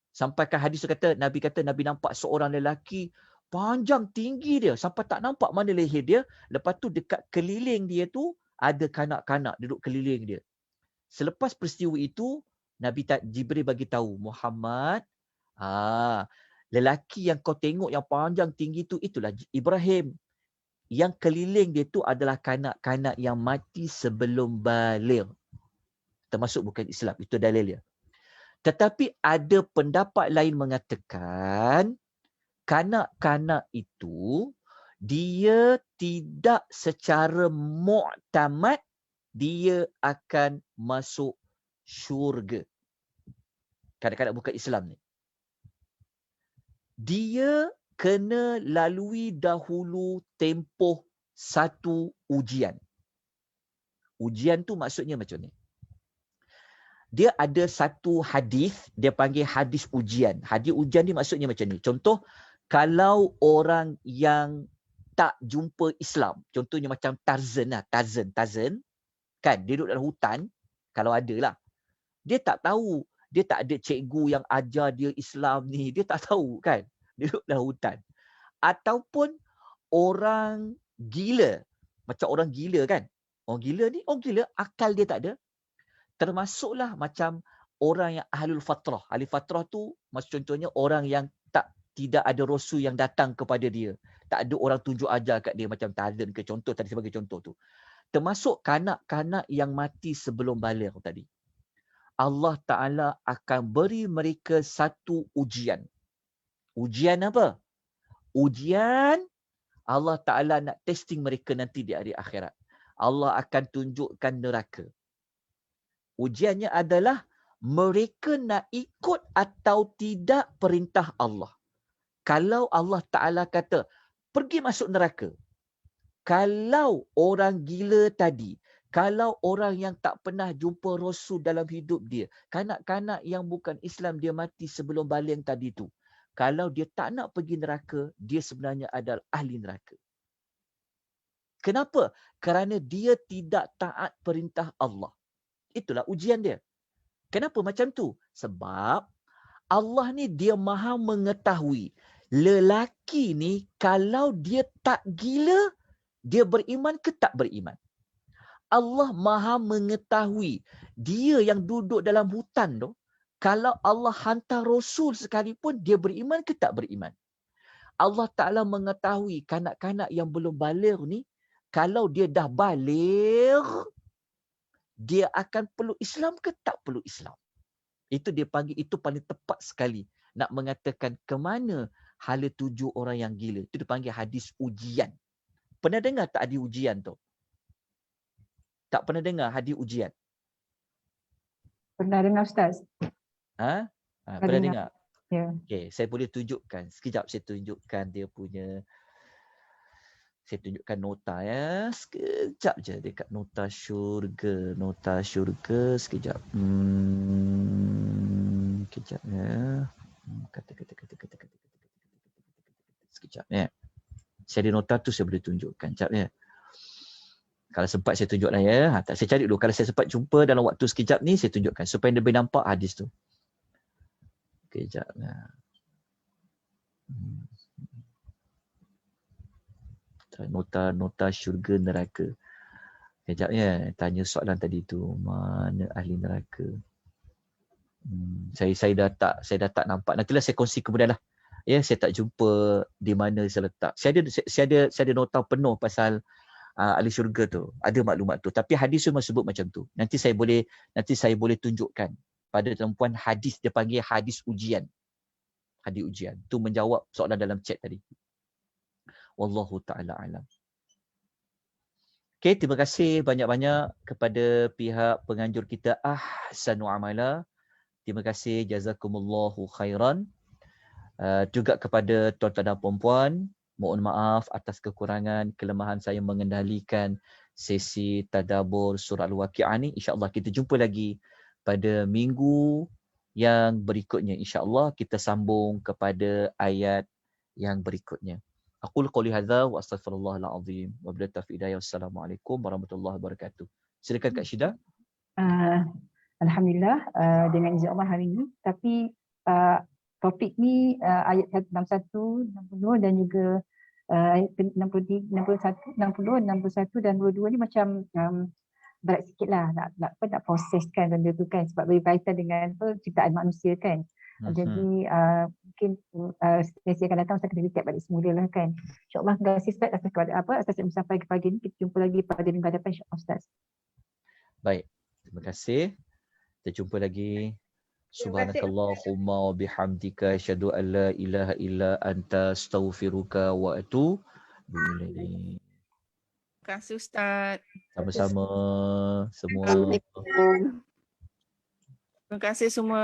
sampai kan hadis kata Nabi nampak seorang lelaki panjang tinggi dia sampai tak nampak mana leher dia. Lepas tu dekat keliling dia tu ada kanak-kanak duduk keliling dia. Selepas peristiwa itu Jibril bagi tahu Muhammad, lelaki yang kau tengok yang panjang tinggi tu itulah Ibrahim. Yang keliling dia tu adalah kanak-kanak yang mati sebelum baligh. Termasuk bukan Islam. Itu dalil dia. Tetapi ada pendapat lain mengatakan kanak-kanak itu dia tidak secara mu'tamad dia akan masuk syurga. Kanak-kanak bukan Islam ni. Dia kena lalui dahulu tempoh satu ujian. Ujian tu maksudnya macam ni. Dia ada satu hadis, dia panggil hadis ujian. Hadis ujian ni maksudnya macam ni. Contoh, kalau orang yang tak jumpa Islam, contohnya macam Tarzan lah, Tarzan, kan, dia duduk dalam hutan, kalau ada lah. Dia tak tahu, dia tak ada cikgu yang ajar dia Islam ni, dia tak tahu kan. Dia duduk dalam hutan. Ataupun orang gila, macam orang gila kan. Orang gila, akal dia tak ada. Termasuklah macam orang yang ahlul fatrah. Ahli fatrah tu macam contohnya orang yang tidak ada rasul yang datang kepada dia. Tak ada orang tunjuk ajar kat dia macam Tarzan ke contoh tadi sebagai contoh tu. Termasuk kanak-kanak yang mati sebelum baligh tadi. Allah Ta'ala akan beri mereka satu ujian. Ujian apa? Ujian Allah Ta'ala nak testing mereka nanti di hari akhirat. Allah akan tunjukkan neraka. Ujiannya adalah mereka nak ikut atau tidak perintah Allah. Kalau Allah Ta'ala kata, pergi masuk neraka. Kalau orang gila tadi, kalau orang yang tak pernah jumpa Rasul dalam hidup dia, kanak-kanak yang bukan Islam dia mati sebelum baligh tadi tu. Kalau dia tak nak pergi neraka, dia sebenarnya adalah ahli neraka. Kenapa? Kerana dia tidak taat perintah Allah. Itulah ujian dia. Kenapa macam tu? Sebab Allah ni dia maha mengetahui. Lelaki ni kalau dia tak gila, dia beriman ke tak beriman. Allah maha mengetahui. Dia yang duduk dalam hutan tu, kalau Allah hantar Rasul sekalipun, dia beriman ke tak beriman. Allah Ta'ala mengetahui kanak-kanak yang belum baligh ni, kalau dia dah baligh, dia akan perlu Islam ke tak perlu Islam. Itu dia panggil, itu paling tepat sekali nak mengatakan ke mana hala tuju orang yang gila. Itu dia panggil hadis ujian. Pernah dengar tak ada ujian tu? Tak pernah dengar hadis ujian? Pernah dengar Ustaz? Ha? Pernah Pernah dengar. dengar? Ya. Okey, saya boleh tunjukkan. Sekejap saya tunjukkan dia punya. Saya tunjukkan nota ya. Sekejap je dekat nota syurga. Nota syurga sekejap. Sekejap ya. Kata. Sekejap ya. Saya ada nota tu saya boleh tunjukkan. Sekejap ya. Kalau sempat saya tunjuklah ya. Tak, saya cari dulu. Kalau saya sempat jumpa dalam waktu sekejap ni, saya tunjukkan. Supaya lebih nampak hadis tu. Sekejap ya. Nota syurga neraka. Sekejap ya. Tanya soalan tadi tu. Mana ahli neraka? Saya dah tak nampak. Nantilah saya kongsi kemudian lah. Ya, saya tak jumpa di mana saya letak. Saya ada nota penuh pasal ahli syurga tu. Ada maklumat tu. Tapi hadis tu memang sebut macam tu. Nanti saya boleh tunjukkan pada tuan-puan hadis, dia panggil hadis ujian. Hadis ujian. Tu menjawab soalan dalam chat tadi. Wallahu ta'ala alam. Okay, terima kasih banyak-banyak kepada pihak penganjur kita Ahsanu Amala. Terima kasih, jazakumullahu khairan. Juga kepada tuan-tuan dan puan-puan, mohon maaf atas kekurangan, kelemahan saya mengendalikan sesi tadabbur surah Al-Waqi'ah ni. InsyaAllah kita jumpa lagi pada minggu yang berikutnya. InsyaAllah kita sambung kepada ayat yang berikutnya. Aqul qouli hadza wa astaghfirullahal azim wa billahi taufiq hidayah. Wassalamualaikum warahmatullahi wabarakatuh. Silakan Kak Syida. Alhamdulillah dengan izin Allah hari ini. Tapi topik ni ayat 61, 62 dan juga ayat 63, 61, 61 dan 22 ni macam berat sikit lah nak proseskan benda tu kan, sebab berkaitan dengan ciptaan manusia kan. Jadi mungkin sesi akan datang saya kena recap balik semula lah kan. InsyaAllah terima kasih Ustaz atas yang sampai ke pagi ni. Kita jumpa lagi pada minggu hadapan insyaAllah Ustaz. Baik, terima kasih. Kita jumpa lagi. Subhanakallahumma wa bihamdika asyhadu an la ilaha illa anta astaghfiruka wa atubu ilaik. Terima kasih Ustaz. Sama-sama semua. Terima kasih semua.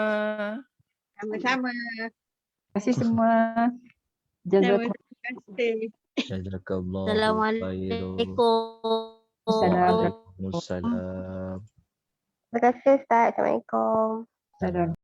Sama-sama. Terima kasih semua. Terima kasih. Jazakallahu khairan. Assalamualaikum. Waalaikumsalam. Terima kasih Ustaz. Assalamualaikum. Salam.